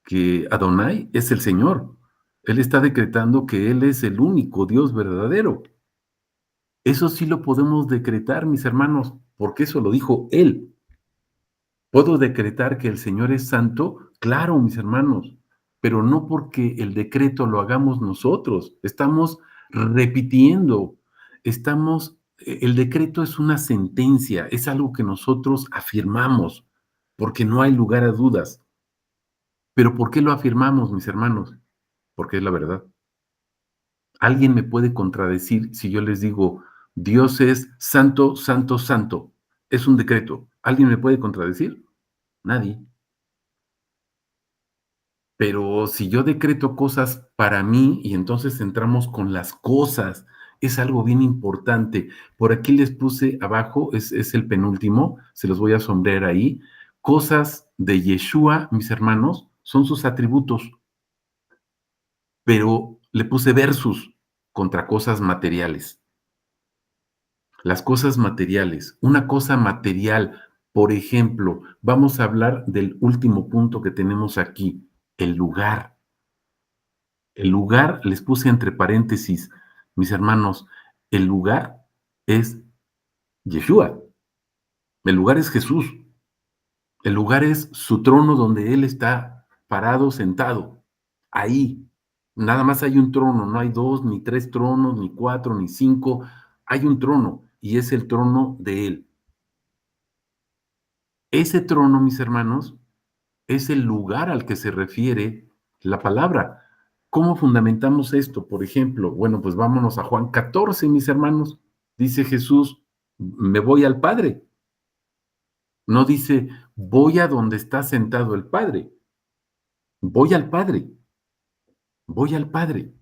que Adonai es el Señor. Él está decretando que Él es el único Dios verdadero. Eso sí lo podemos decretar, mis hermanos, porque eso lo dijo Él. ¿Puedo decretar que el Señor es santo? Claro, mis hermanos, pero no porque el decreto lo hagamos nosotros. Estamos repitiendo, el decreto es una sentencia, es algo que nosotros afirmamos, porque no hay lugar a dudas. ¿Pero por qué lo afirmamos, mis hermanos? Porque es la verdad. ¿Alguien me puede contradecir si yo les digo, Dios es santo, santo, santo? Es un decreto. ¿Alguien me puede contradecir? Nadie. Pero si yo decreto cosas para mí y entonces entramos con las cosas, es algo bien importante. Por aquí les puse abajo, es el penúltimo, se los voy a sombrear ahí. Cosas de Yeshua, mis hermanos, son sus atributos, pero le puse versus contra cosas materiales. Las cosas materiales, una cosa material, por ejemplo, vamos a hablar del último punto que tenemos aquí, el lugar. El lugar, les puse entre paréntesis, mis hermanos, el lugar es Yeshua, el lugar es Jesús, el lugar es su trono donde Él está parado, sentado, ahí. Nada más hay un trono, no hay dos, ni tres tronos, ni cuatro, ni cinco, hay un trono y es el trono de Él. Ese trono, mis hermanos, es el lugar al que se refiere la palabra. ¿Cómo fundamentamos esto? Por ejemplo, bueno, pues vámonos a Juan 14, mis hermanos. Dice Jesús, me voy al Padre. No dice, voy a donde está sentado el Padre. Voy al Padre. Voy al Padre.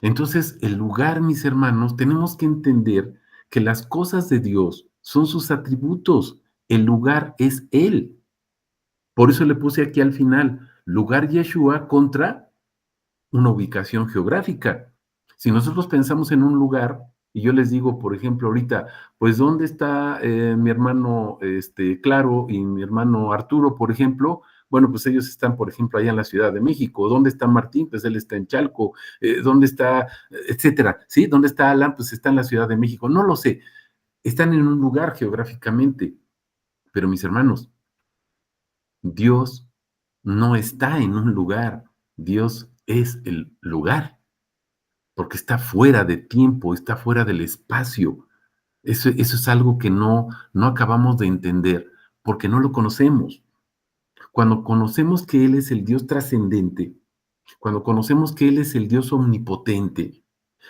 Entonces, el lugar, mis hermanos, tenemos que entender que las cosas de Dios son sus atributos. El lugar es Él. Por eso le puse aquí al final, lugar Yeshua contra una ubicación geográfica. Si nosotros pensamos en un lugar, y yo les digo, por ejemplo, ahorita, pues, ¿dónde está mi hermano Claro y mi hermano Arturo, por ejemplo? Bueno, pues ellos están, por ejemplo, allá en la Ciudad de México. ¿Dónde está Martín? Pues él está en Chalco. ¿Dónde está, etcétera? ¿Sí? ¿Dónde está Alan? Pues está en la Ciudad de México. No lo sé. Están en un lugar geográficamente. Pero mis hermanos, Dios no está en un lugar. Dios es el lugar, porque está fuera de tiempo, está fuera del espacio. Eso es algo que no acabamos de entender, porque no lo conocemos. Cuando conocemos que Él es el Dios trascendente, cuando conocemos que Él es el Dios omnipotente,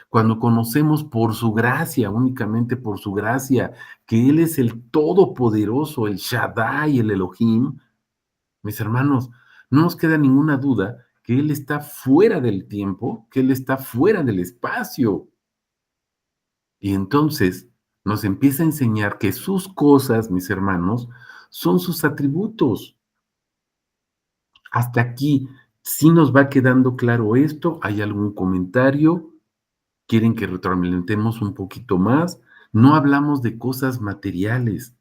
cuando conocemos por su gracia, únicamente por su gracia, que Él es el Todopoderoso, el Shaddai, el Elohim, mis hermanos, no nos queda ninguna duda que Él está fuera del tiempo, que Él está fuera del espacio. Y entonces nos empieza a enseñar que sus cosas, mis hermanos, son sus atributos. Hasta aquí, ¿sí nos va quedando claro esto? ¿Hay algún comentario? ¿Quieren que retroalimentemos un poquito más? No hablamos de cosas materiales,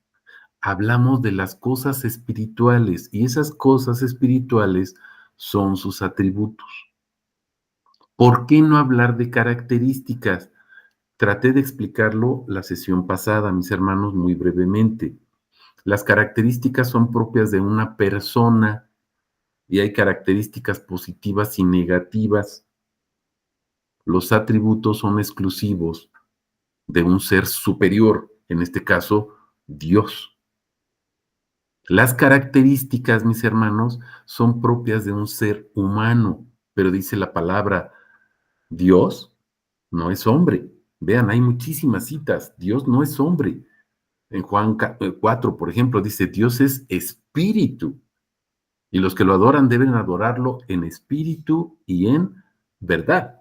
hablamos de las cosas espirituales y esas cosas espirituales son sus atributos. ¿Por qué no hablar de características? Traté de explicarlo la sesión pasada, mis hermanos, muy brevemente. Las características son propias de una persona y hay características positivas y negativas. los atributos son exclusivos de un ser superior, en este caso, Dios. Las características, mis hermanos, son propias de un ser humano, pero dice la palabra, Dios no es hombre. Vean, hay muchísimas citas. Dios no es hombre. En Juan 4, por ejemplo, dice, Dios es espíritu. Y los que lo adoran deben adorarlo en espíritu y en verdad.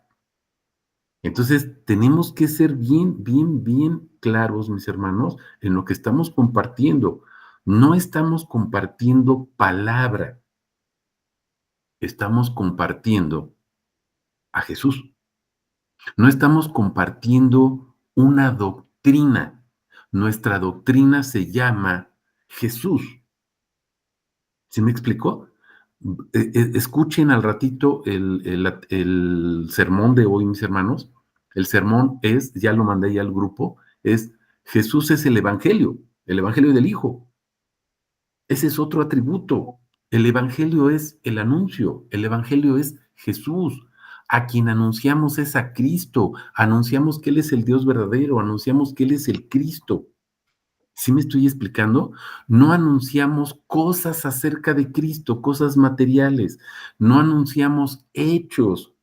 Entonces, tenemos que ser bien claros, mis hermanos, en lo que estamos compartiendo. No estamos compartiendo palabra, estamos compartiendo a Jesús. No estamos compartiendo una doctrina. Nuestra doctrina se llama Jesús. ¿Sí me explicó? Escuchen al ratito el sermón de hoy, mis hermanos. El sermón es, ya lo mandé ya al grupo, es Jesús es el Evangelio del Hijo. Ese es otro atributo. El Evangelio es el anuncio, el Evangelio es Jesús. A quien anunciamos es a Cristo, anunciamos que Él es el Dios verdadero, anunciamos que Él es el Cristo. ¿Sí me estoy explicando? No anunciamos cosas acerca de Cristo, cosas materiales. No anunciamos hechos.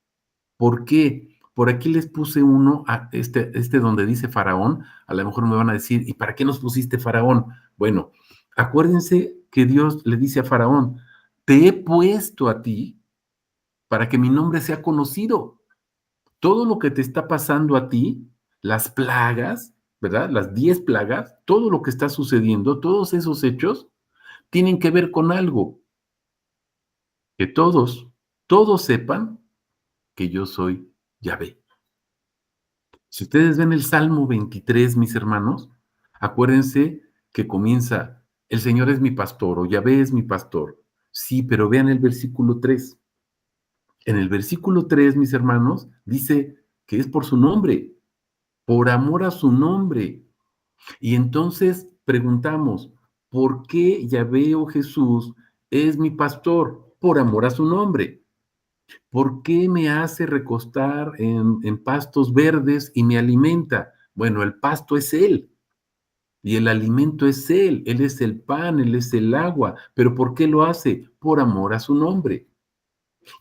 ¿Por qué? Por aquí les puse uno, a este donde dice Faraón. A lo mejor me van a decir, ¿y para qué nos pusiste Faraón? Bueno, acuérdense que Dios le dice a Faraón, te he puesto a ti para que mi nombre sea conocido. Todo lo que te está pasando a ti, las plagas, ¿verdad? Las 10 plagas, todo lo que está sucediendo, todos esos hechos, tienen que ver con algo. Que todos sepan que yo soy Yahvé. Si ustedes ven el Salmo 23, mis hermanos, acuérdense que comienza, el Señor es mi pastor o Yahvé es mi pastor. Sí, pero vean el versículo 3. En el versículo 3, mis hermanos, dice que es por su nombre, por amor a su nombre. Y entonces preguntamos, ¿por qué Yahvé o Jesús es mi pastor? Por amor a su nombre. ¿Por qué me hace recostar en pastos verdes y me alimenta? Bueno, el pasto es Él y el alimento es Él. Él es el pan, Él es el agua. ¿Pero por qué lo hace? Por amor a su nombre.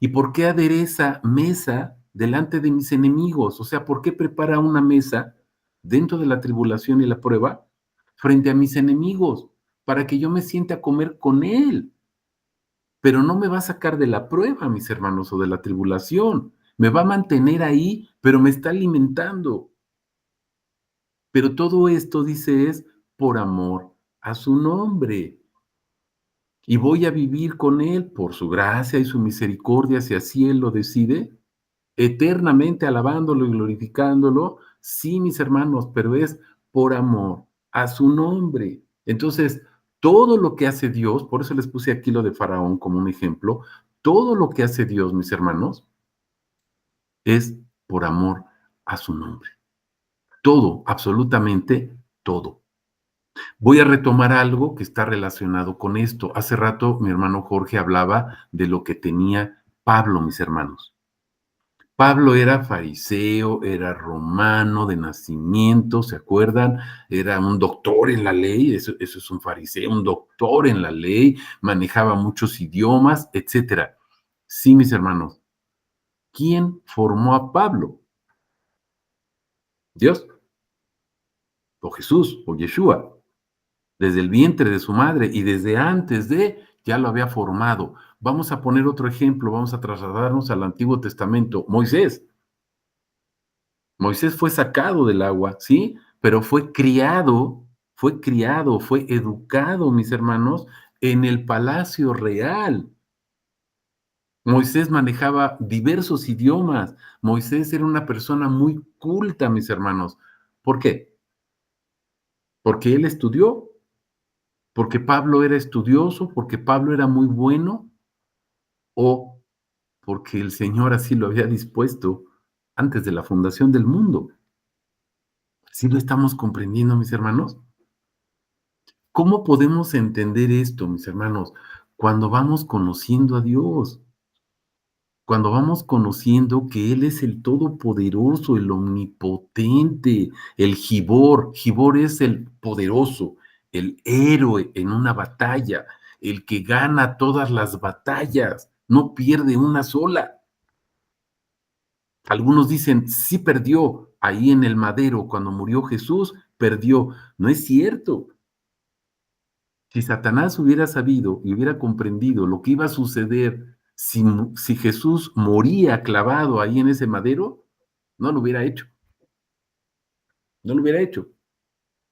¿Y por qué adereza mesa delante de mis enemigos? O sea, ¿por qué prepara una mesa dentro de la tribulación y la prueba frente a mis enemigos? Para que yo me sienta a comer con Él. Pero no me va a sacar de la prueba, mis hermanos, o de la tribulación. Me va a mantener ahí, pero me está alimentando. Pero todo esto, dice, es por amor a su nombre. Y voy a vivir con Él por su gracia y su misericordia, si así Él lo decide, eternamente alabándolo y glorificándolo. Sí, mis hermanos, pero es por amor a su nombre. Entonces, todo lo que hace Dios, por eso les puse aquí lo de Faraón como un ejemplo, todo lo que hace Dios, mis hermanos, es por amor a su nombre. Todo, absolutamente todo. Voy a retomar algo que está relacionado con esto. Hace rato mi hermano Jorge hablaba de lo que tenía Pablo, mis hermanos. Pablo era fariseo, era romano de nacimiento, ¿se acuerdan? Era un doctor en la ley, eso es un fariseo, un doctor en la ley, manejaba muchos idiomas, etcétera. Sí, mis hermanos, ¿quién formó a Pablo? ¿Dios? ¿O Jesús? ¿O Yeshua? Desde el vientre de su madre y desde antes de, ya lo había formado. Vamos a poner otro ejemplo, vamos a trasladarnos al Antiguo Testamento. Moisés. Moisés fue sacado del agua, ¿sí? Pero fue criado, fue educado, mis hermanos, en el palacio real. Moisés manejaba diversos idiomas. Moisés era una persona muy culta, mis hermanos. ¿Por qué? Porque él estudió, porque Pablo era estudioso, porque Pablo era muy bueno, o porque el Señor así lo había dispuesto antes de la fundación del mundo. ¿Sí lo estamos comprendiendo, mis hermanos? ¿Cómo podemos entender esto, mis hermanos? Cuando vamos conociendo a Dios. cuando vamos conociendo que Él es el Todopoderoso, el Omnipotente, el Gibor. Gibor es el poderoso, el héroe en una batalla, el que gana todas las batallas, no pierde una sola. Algunos dicen, sí perdió ahí en el madero, cuando murió Jesús, perdió. No es cierto. Si Satanás hubiera sabido y hubiera comprendido lo que iba a suceder si Jesús moría clavado ahí en ese madero, no lo hubiera hecho. No lo hubiera hecho,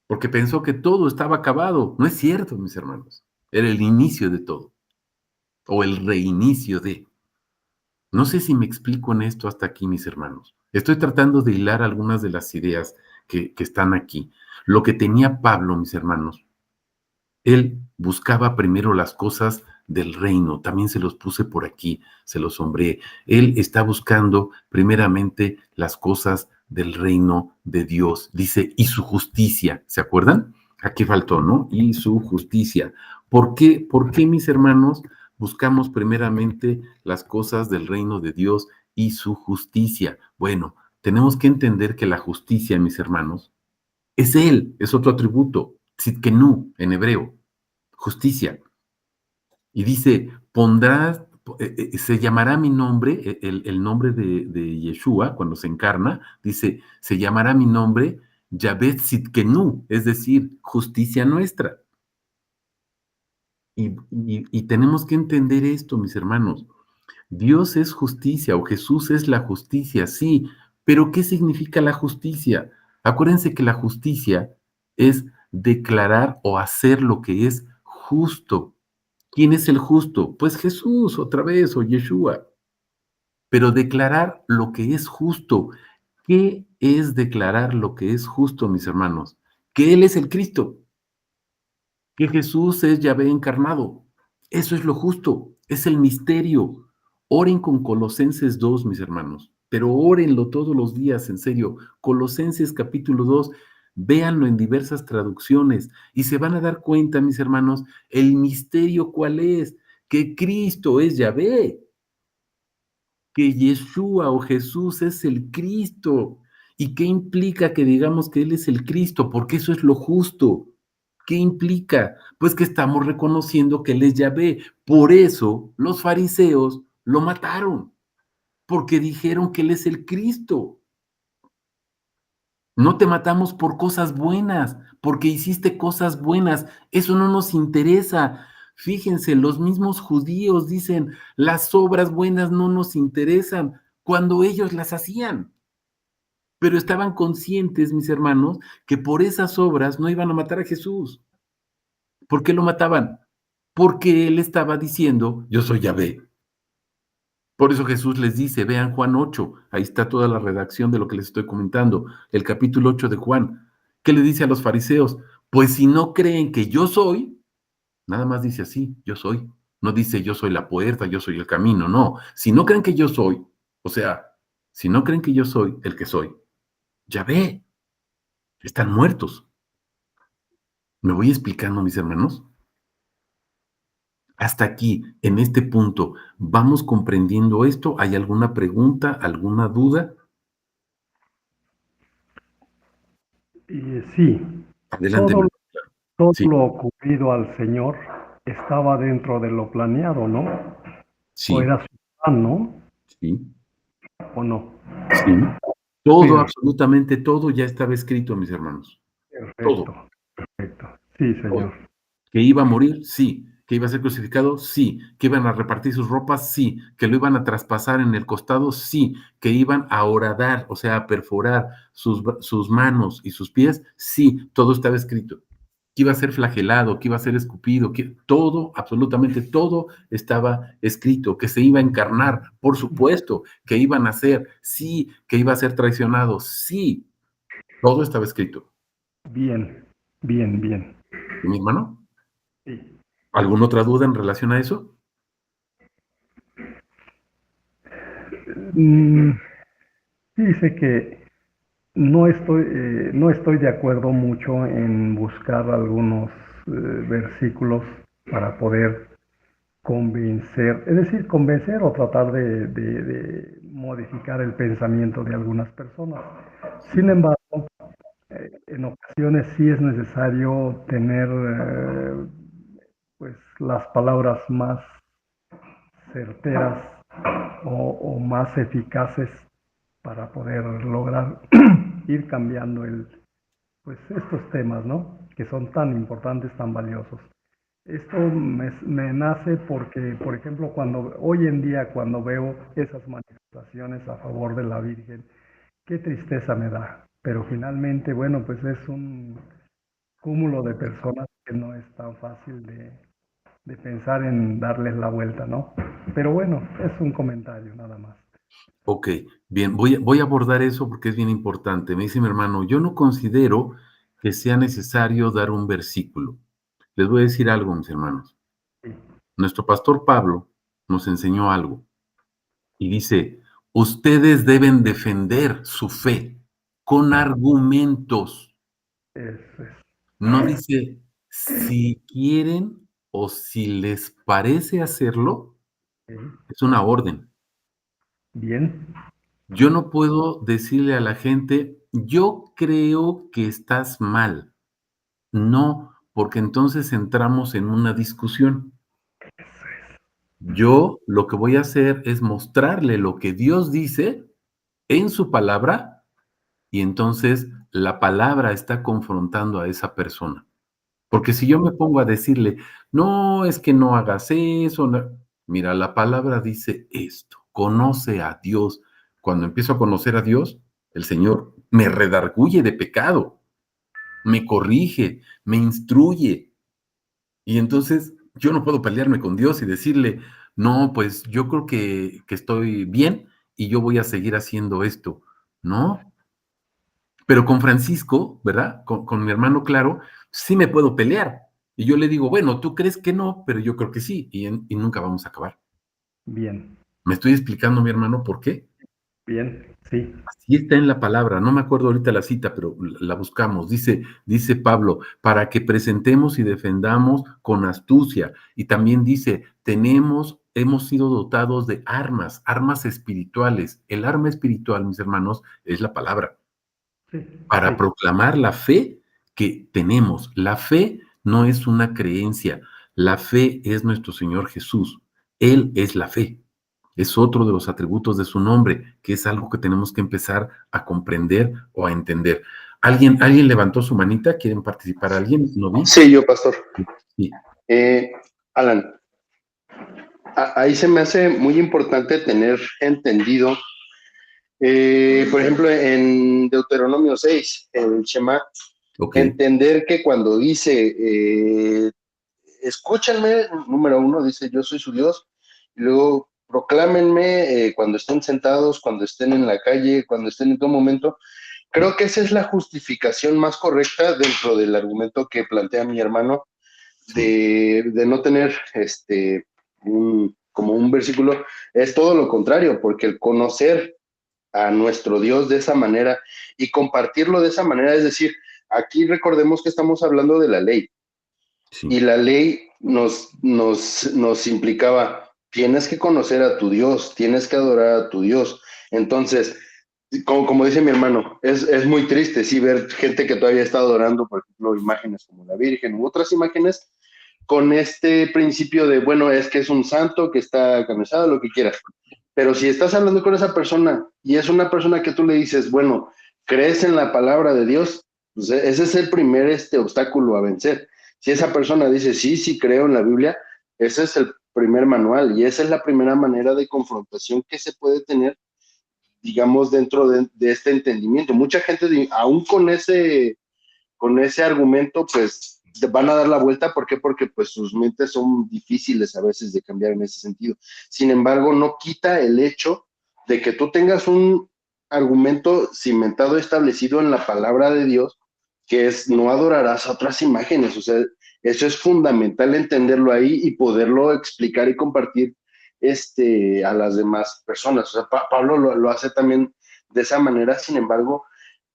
porque pensó que todo estaba acabado. No es cierto, mis hermanos. Era el inicio de todo, o el reinicio de. No sé si me explico en esto hasta aquí, mis hermanos. Estoy tratando de hilar algunas de las ideas que están aquí. Lo que tenía Pablo, mis hermanos, él buscaba primero las cosas del reino, también se los puse por aquí, se los sombré. Él está buscando primeramente las cosas del reino de Dios, dice, y su justicia, ¿se acuerdan? Aquí faltó, ¿no? Y su justicia. ¿Por qué, mis hermanos, buscamos primeramente las cosas del reino de Dios y su justicia? Bueno, tenemos que entender que la justicia, mis hermanos, es Él, es otro atributo, tzidkenu en hebreo, justicia. Y dice, pondrás, se llamará mi nombre, el nombre de Yeshua, cuando se encarna, dice, se llamará mi nombre Yahvé tzidkenu, es decir, justicia nuestra. Y tenemos que entender esto, mis hermanos. Dios es justicia o Jesús es la justicia, sí, pero ¿qué significa la justicia? Acuérdense que la justicia es declarar o hacer lo que es justo. ¿Quién es el justo? Pues Jesús, otra vez, o Yeshua. Pero declarar lo que es justo. ¿Qué es declarar lo que es justo, mis hermanos? Que Él es el Cristo, que Jesús es Yahvé encarnado. Eso es lo justo, es el misterio. Oren con Colosenses 2, mis hermanos, pero órenlo todos los días, en serio. Colosenses capítulo 2, véanlo en diversas traducciones y se van a dar cuenta, mis hermanos, el misterio cuál es, que Cristo es Yahvé, que Yeshua o Jesús es el Cristo. ¿Y qué implica que digamos que Él es el Cristo? Porque eso es lo justo. ¿Qué implica? Pues que estamos reconociendo que Él es Yahvé. Por eso los fariseos lo mataron, porque dijeron que Él es el Cristo. No te matamos por cosas buenas, porque hiciste cosas buenas. Eso no nos interesa. Fíjense, los mismos judíos dicen, las obras buenas no nos interesan cuando ellos las hacían. Pero estaban conscientes, mis hermanos, que por esas obras no iban a matar a Jesús. ¿Por qué lo mataban? Porque él estaba diciendo, yo soy Yahvé. Por eso Jesús les dice, vean Juan 8, ahí está toda la redacción de lo que les estoy comentando, el capítulo 8 de Juan. ¿Qué le dice a los fariseos? Pues si no creen que yo soy, nada más dice así, yo soy. No dice yo soy la puerta, yo soy el camino, no. Si no creen que yo soy, o sea, si no creen que yo soy el que soy, Yahvé, están muertos. ¿Me voy explicando, mis hermanos? Hasta aquí, en este punto, ¿vamos comprendiendo esto? ¿Hay alguna pregunta, alguna duda? Sí, Adelante, mi todo, hermano. todo Sí, lo ocurrido al Señor estaba dentro de lo planeado, ¿no? O sí, era su plan, ¿no? sí, ¿O no? sí. Todo, Per- absolutamente todo ya estaba escrito, mis hermanos. Todo, Perfecto, perfecto. Sí, todo. Señor. ¿Que iba a morir? Sí. ¿Que iba a ser crucificado? Sí. ¿Que iban a repartir sus ropas? Sí. ¿Que lo iban a traspasar en el costado? Sí. ¿Que iban a horadar, o sea, a perforar sus manos y sus pies? Sí. Todo estaba escrito. Que iba a ser flagelado, que iba a ser escupido, que todo, absolutamente todo estaba escrito, que se iba a encarnar, por supuesto, que iban a ser, sí, que iba a ser traicionado, sí, todo estaba escrito. Bien, bien, bien. ¿Y mi hermano? Sí. ¿Alguna otra duda en relación a eso? Mm, Dice que no estoy de acuerdo mucho en buscar algunos versículos para poder convencer, es decir, convencer o tratar de modificar el pensamiento de algunas personas. Sin embargo, en ocasiones sí es necesario tener pues las palabras más certeras o más eficaces para poder lograr ir cambiando pues estos temas, ¿no? Que son tan importantes, tan valiosos. Esto me nace porque, por ejemplo, hoy en día cuando veo esas manifestaciones a favor de la Virgen, qué tristeza me da. Pero finalmente, bueno, pues es un cúmulo de personas que no es tan fácil de pensar en darles la vuelta, ¿no? Pero bueno, es un comentario nada más. Ok, bien, voy a abordar eso porque es bien importante. Me dice mi hermano, yo no considero que sea necesario dar un versículo. Les voy a decir algo, mis hermanos. Sí, Nuestro pastor Pablo nos enseñó algo y dice, ustedes deben defender su fe con argumentos. es, No dice si quieren o si les parece hacerlo, ok. es una orden. Bien, Yo no puedo decirle a la gente, yo creo que estás mal. No, porque entonces entramos en una discusión. Yo lo que voy a hacer es mostrarle lo que Dios dice en su palabra y entonces la palabra está confrontando a esa persona. Porque si yo me pongo a decirle, no, es que no hagas eso, mira, la palabra dice esto, conoce a Dios. Cuando empiezo a conocer a Dios, el Señor me redarguye de pecado, me corrige, me instruye. Y entonces yo no puedo pelearme con Dios y decirle, no, pues yo creo que estoy bien y yo voy a seguir haciendo esto. No, pero con Francisco, ¿verdad? Con mi hermano Claro, sí me puedo pelear. Y yo le digo, bueno, tú crees que no, pero yo creo que sí, y nunca vamos a acabar. bien, ¿Me estoy explicando, mi hermano, por qué? bien, sí, Así está en la palabra, no me acuerdo ahorita la cita, pero la buscamos. Dice Pablo, para que presentemos y defendamos con astucia. Y también dice, hemos sido dotados de armas espirituales. El arma espiritual, mis hermanos, es la palabra. sí, Para sí, proclamar la fe que tenemos. La fe no es una creencia, la fe es nuestro Señor Jesús. Él es la fe. Es otro de los atributos de su nombre, que es algo que tenemos que empezar a comprender o a entender. ¿Alguien levantó su manita? ¿Quieren participar? ¿Alguien? ¿No vi? Sí, yo, pastor. Sí. Eh, Alan, ahí se me hace muy importante tener entendido, por ejemplo, en Deuteronomio 6, el Shema, Ok. entender que cuando dice, escúchenme, número uno, dice, yo soy su Dios, y luego proclámenme cuando estén sentados, cuando estén en la calle, cuando estén en todo momento. Creo que esa es la justificación más correcta dentro del argumento que plantea mi hermano Sí. de no tener como un versículo, es todo lo contrario, porque el conocer a nuestro Dios de esa manera y compartirlo de esa manera, es decir, aquí recordemos que estamos hablando de la ley Sí. y la ley nos implicaba, tienes que conocer a tu Dios, tienes que adorar a tu Dios. Entonces, como dice mi hermano, es muy triste sí ver gente que todavía está adorando, por ejemplo, imágenes como la Virgen u otras imágenes con este principio de, bueno, es que es un santo que está canonizado, lo que quieras. Pero si estás hablando con esa persona y es una persona que tú le dices, bueno, crees en la palabra de Dios, pues ese es el primer obstáculo a vencer. Si esa persona dice, sí, sí creo en la Biblia, ese es el primer manual y esa es la primera manera de confrontación que se puede tener, digamos, dentro de este entendimiento. Mucha gente, aún con ese argumento, pues van a dar la vuelta. ¿Por qué? Porque pues sus mentes son difíciles a veces de cambiar en ese sentido. Sin embargo, no quita el hecho de que tú tengas un argumento cimentado, establecido en la palabra de Dios, que es no adorarás a otras imágenes. O sea, eso es fundamental entenderlo ahí y poderlo explicar y compartir a las demás personas. O sea, Pablo lo hace también de esa manera. Sin embargo,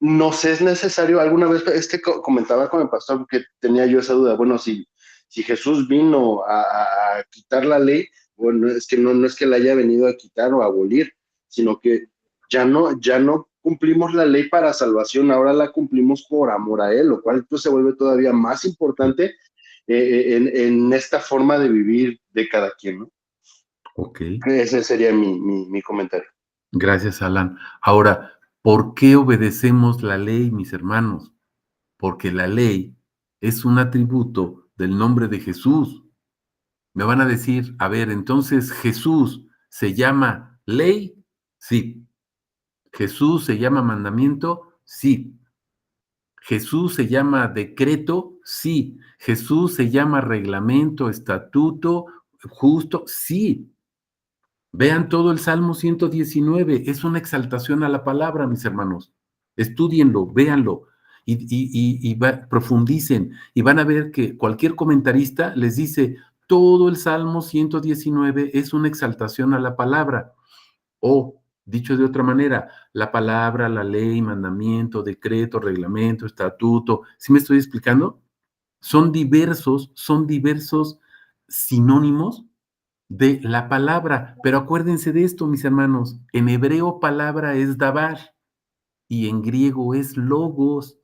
nos es necesario, alguna vez es que comentaba con el pastor que tenía yo esa duda, bueno, si Si Jesús vino a quitar la ley, bueno, es que no es que la haya venido a quitar o a abolir, sino que ya no cumplimos la ley para salvación, ahora la cumplimos por amor a Él, lo cual pues, se vuelve todavía más importante en esta forma de vivir de cada quien, ¿no? Ok, Ese sería mi comentario. gracias, Alan. Ahora, ¿por qué obedecemos la ley, mis hermanos? Porque la ley es un atributo del nombre de Jesús. Me van a decir, a ver, entonces Jesús se llama ley, sí. Jesús se llama mandamiento, sí. Jesús se llama decreto, sí. Jesús se llama reglamento, estatuto, justo, sí. Vean todo el Salmo 119, es una exaltación a la palabra, mis hermanos. Estúdienlo, véanlo profundicen y van a ver que cualquier comentarista les dice, todo el Salmo 119 es una exaltación a la palabra. O, dicho de otra manera, la palabra, la ley, mandamiento, decreto, reglamento, estatuto, ¿sí me estoy explicando? Son diversos sinónimos de la palabra. Pero acuérdense de esto, mis hermanos, en hebreo palabra es dabar y en griego es logos.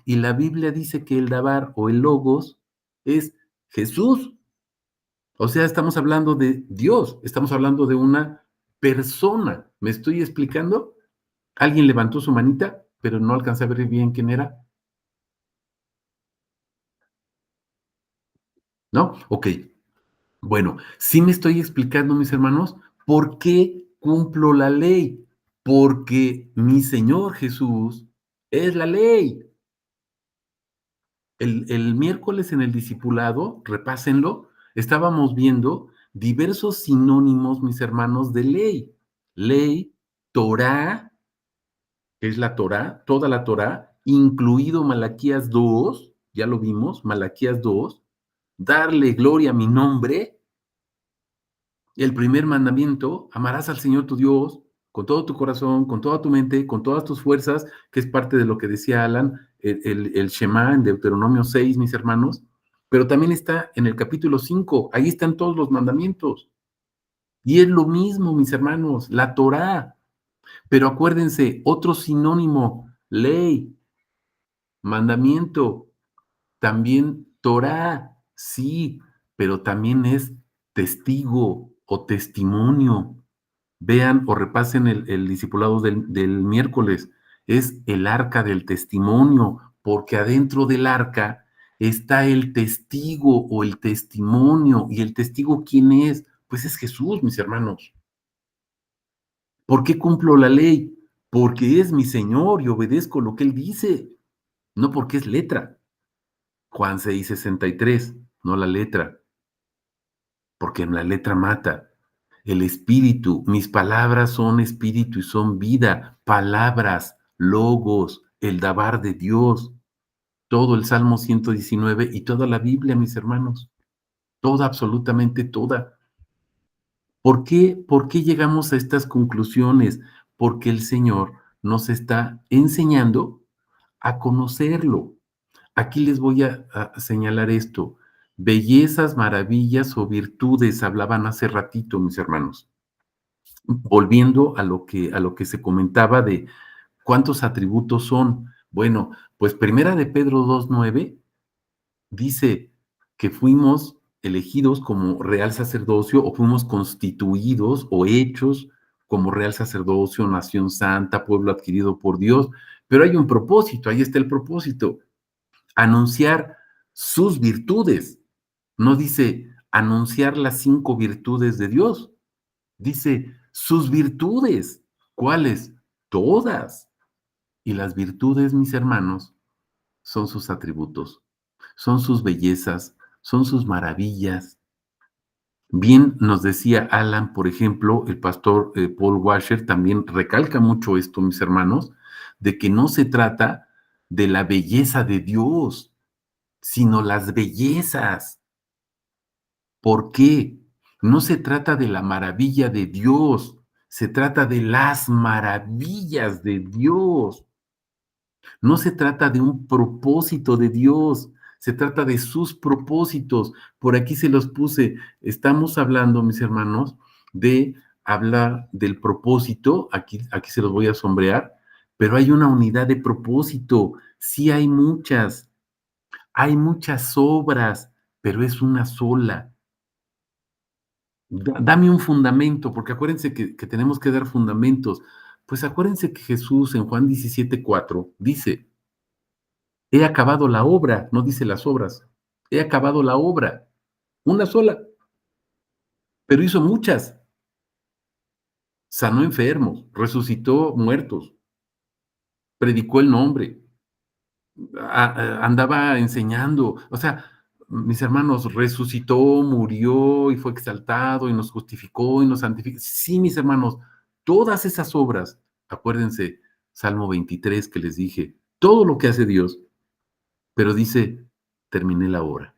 Y la Biblia dice que el dabar o el logos es Jesús. O sea, estamos hablando de Dios, estamos hablando de una persona. ¿Me estoy explicando? Alguien levantó su manita, pero no alcancé a ver bien quién era. ¿No? Ok. Bueno, sí me estoy explicando, mis hermanos, por qué cumplo la ley. Porque mi Señor Jesús es la ley. El miércoles en el discipulado, repásenlo, estábamos viendo diversos sinónimos, mis hermanos, de ley. Ley, Torá, que es la Torá, toda la Torá, incluido Malaquías 2, ya lo vimos, Malaquías 2, darle gloria a mi nombre. El primer mandamiento, amarás al Señor tu Dios con todo tu corazón, con toda tu mente, con todas tus fuerzas, que es parte de lo que decía Alan, el Shema en Deuteronomio 6, mis hermanos, pero también está en el capítulo 5, ahí están todos los mandamientos. Y es lo mismo, mis hermanos, la Torá. Pero acuérdense, otro sinónimo, ley, mandamiento, también Torá, sí, pero también es testigo o testimonio. Vean o repasen el discipulado del miércoles. Es el arca del testimonio, porque adentro del arca está el testigo o el testimonio. ¿Y el testigo quién es? Pues es Jesús, mis hermanos. ¿Por qué cumplo la ley? Porque es mi Señor y obedezco lo que Él dice, no porque es letra. Juan 6:63, no la letra, porque en la letra mata. El espíritu, mis palabras son espíritu y son vida, palabras, logos, el dabar de Dios, todo el Salmo 119 y toda la Biblia, mis hermanos, toda, absolutamente toda. ¿Por qué llegamos a estas conclusiones? Porque el Señor nos está enseñando a conocerlo. Aquí les voy a señalar esto. Bellezas, maravillas o virtudes hablaban hace ratito, mis hermanos. Volviendo a lo que se comentaba de cuántos atributos son. Bueno, pues Primera de Pedro 2:9 dice que fuimos elegidos como real sacerdocio o fuimos constituidos o hechos como real sacerdocio, nación santa, pueblo adquirido por Dios. Pero hay un propósito, ahí está el propósito, anunciar sus virtudes. No dice anunciar las 5 virtudes de Dios, dice sus virtudes. ¿Cuáles? Todas. Y las virtudes, mis hermanos, son sus atributos, son sus bellezas, son sus maravillas. Bien nos decía Alan, por ejemplo, el pastor Paul Washer también recalca mucho esto, mis hermanos, de que no se trata de la belleza de Dios, sino las bellezas. ¿Por qué? No se trata de la maravilla de Dios, se trata de las maravillas de Dios. No se trata de un propósito de Dios, se trata de sus propósitos. Por aquí se los puse. Estamos hablando, mis hermanos, de hablar del propósito. Aquí se los voy a sombrear, pero hay una unidad de propósito. Sí hay muchas obras, pero es una sola. Dame un fundamento, porque acuérdense que tenemos que dar fundamentos. Pues acuérdense que Jesús en Juan 17:4 dice, he acabado la obra, no dice las obras, he acabado la obra, una sola, pero hizo muchas. Sanó enfermos, resucitó muertos, predicó el nombre, andaba enseñando, o sea, mis hermanos, resucitó, murió y fue exaltado y nos justificó y nos santificó. Sí, mis hermanos, todas esas obras, acuérdense, Salmo 23 que les dije, todo lo que hace Dios, pero dice, terminé la obra.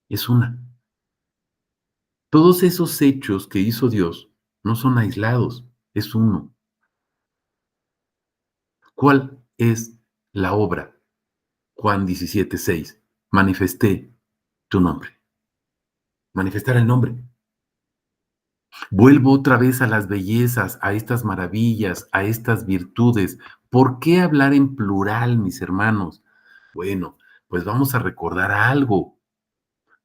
Es una. Todos esos hechos que hizo Dios no son aislados, es uno. ¿Cuál es la obra? Juan 17:6. Manifesté tu nombre. Manifestar el nombre. Vuelvo otra vez a las bellezas, a estas maravillas, a estas virtudes. ¿Por qué hablar en plural, mis hermanos? Bueno, pues vamos a recordar algo.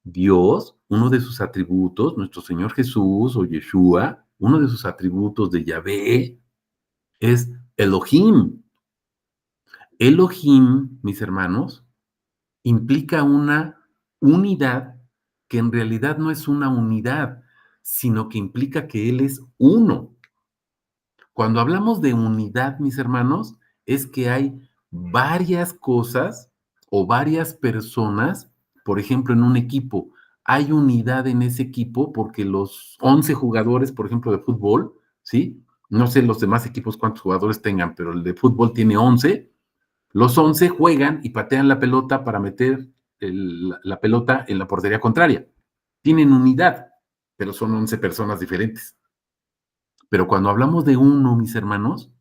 Dios, uno de sus atributos, nuestro Señor Jesús o Yeshua, uno de sus atributos de Yahvé es Elohim. Elohim, mis hermanos, implica una unidad que en realidad no es una unidad, sino que implica que Él es uno. Cuando hablamos de unidad, mis hermanos, es que hay varias cosas o varias personas, por ejemplo, en un equipo. Hay unidad en ese equipo porque los 11 jugadores, por ejemplo, de fútbol, ¿sí? No sé los demás equipos cuántos jugadores tengan, pero el de fútbol tiene 11. Los 11 juegan y patean la pelota para meter la pelota en la portería contraria. Tienen unidad, pero son 11 personas diferentes. Pero cuando hablamos de uno, mis hermanos,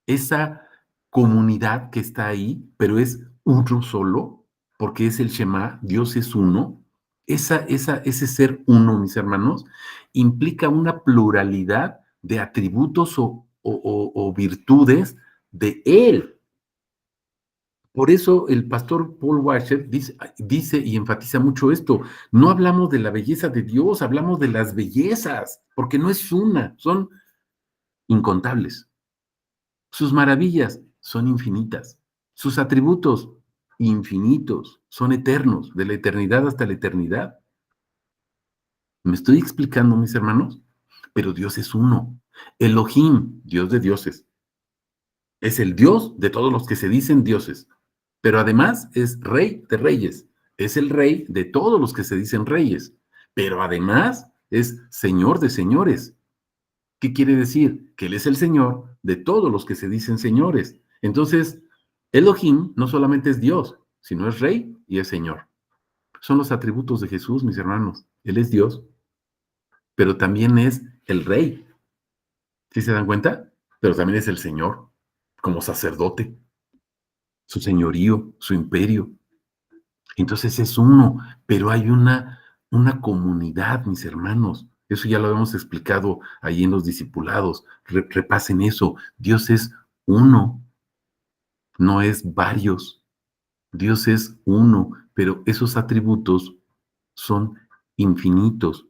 esa comunidad que está ahí, pero es uno solo, porque es el Shema, Dios es uno, ese ser uno, mis hermanos, implica una pluralidad de atributos o virtudes de Él. Por eso el pastor Paul Washer dice y enfatiza mucho esto, no hablamos de la belleza de Dios, hablamos de las bellezas, porque no es una, son incontables. Sus maravillas son infinitas, sus atributos infinitos, son eternos, de la eternidad hasta la eternidad. ¿Me estoy explicando, mis hermanos? Pero Dios es uno. Elohim, Dios de dioses, es el Dios de todos los que se dicen dioses, pero además es Rey de reyes, es el Rey de todos los que se dicen reyes, pero además es Señor de señores. ¿Qué quiere decir? Que Él es el Señor de todos los que se dicen señores. Entonces, Elohim no solamente es Dios, sino es Rey y es Señor. Son los atributos de Jesús, mis hermanos. Él es Dios, pero también es el Rey. ¿Sí se dan cuenta? Pero también es el Señor, como sacerdote, su señorío, su imperio. Entonces es uno, pero hay una comunidad, mis hermanos. Eso ya lo habíamos explicado ahí en los discipulados. Repasen eso. Dios es uno, no es varios. Dios es uno, pero esos atributos son infinitos.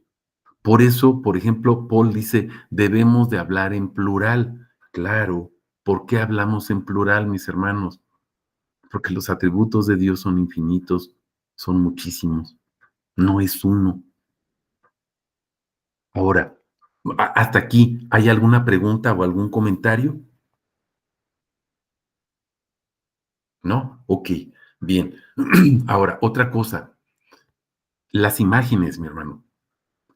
Por eso, por ejemplo, Paul dice, debemos de hablar en plural. Claro, ¿por qué hablamos en plural, mis hermanos? Porque los atributos de Dios son infinitos, son muchísimos. No es uno. Ahora, hasta aquí, ¿hay alguna pregunta o algún comentario? ¿No? Ok, bien. Ahora, otra cosa. Las imágenes, mi hermano.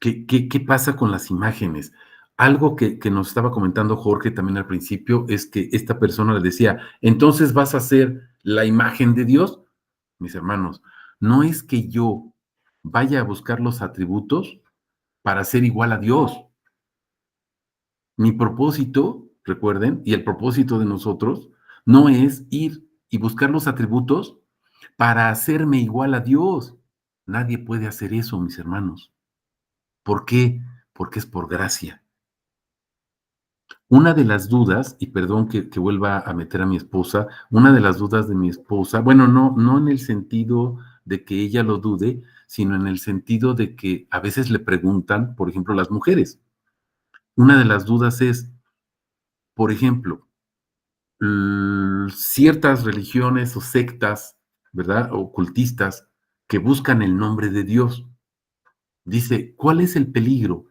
¿Qué pasa con las imágenes? Algo que nos estaba comentando Jorge también al principio es que esta persona le decía, entonces vas a hacer la imagen de Dios. Mis hermanos, no es que yo vaya a buscar los atributos para ser igual a Dios. Mi propósito, recuerden, y el propósito de nosotros, no es ir y buscar los atributos para hacerme igual a Dios. Nadie puede hacer eso, mis hermanos. ¿Por qué? Porque es por gracia. Una de las dudas, y perdón que vuelva a meter a mi esposa, una de las dudas de mi esposa, bueno, no en el sentido de que ella lo dude, sino en el sentido de que a veces le preguntan, por ejemplo, las mujeres. Una de las dudas es, por ejemplo, ciertas religiones o sectas, ¿verdad? Ocultistas que buscan el nombre de Dios. Dice, ¿cuál es el peligro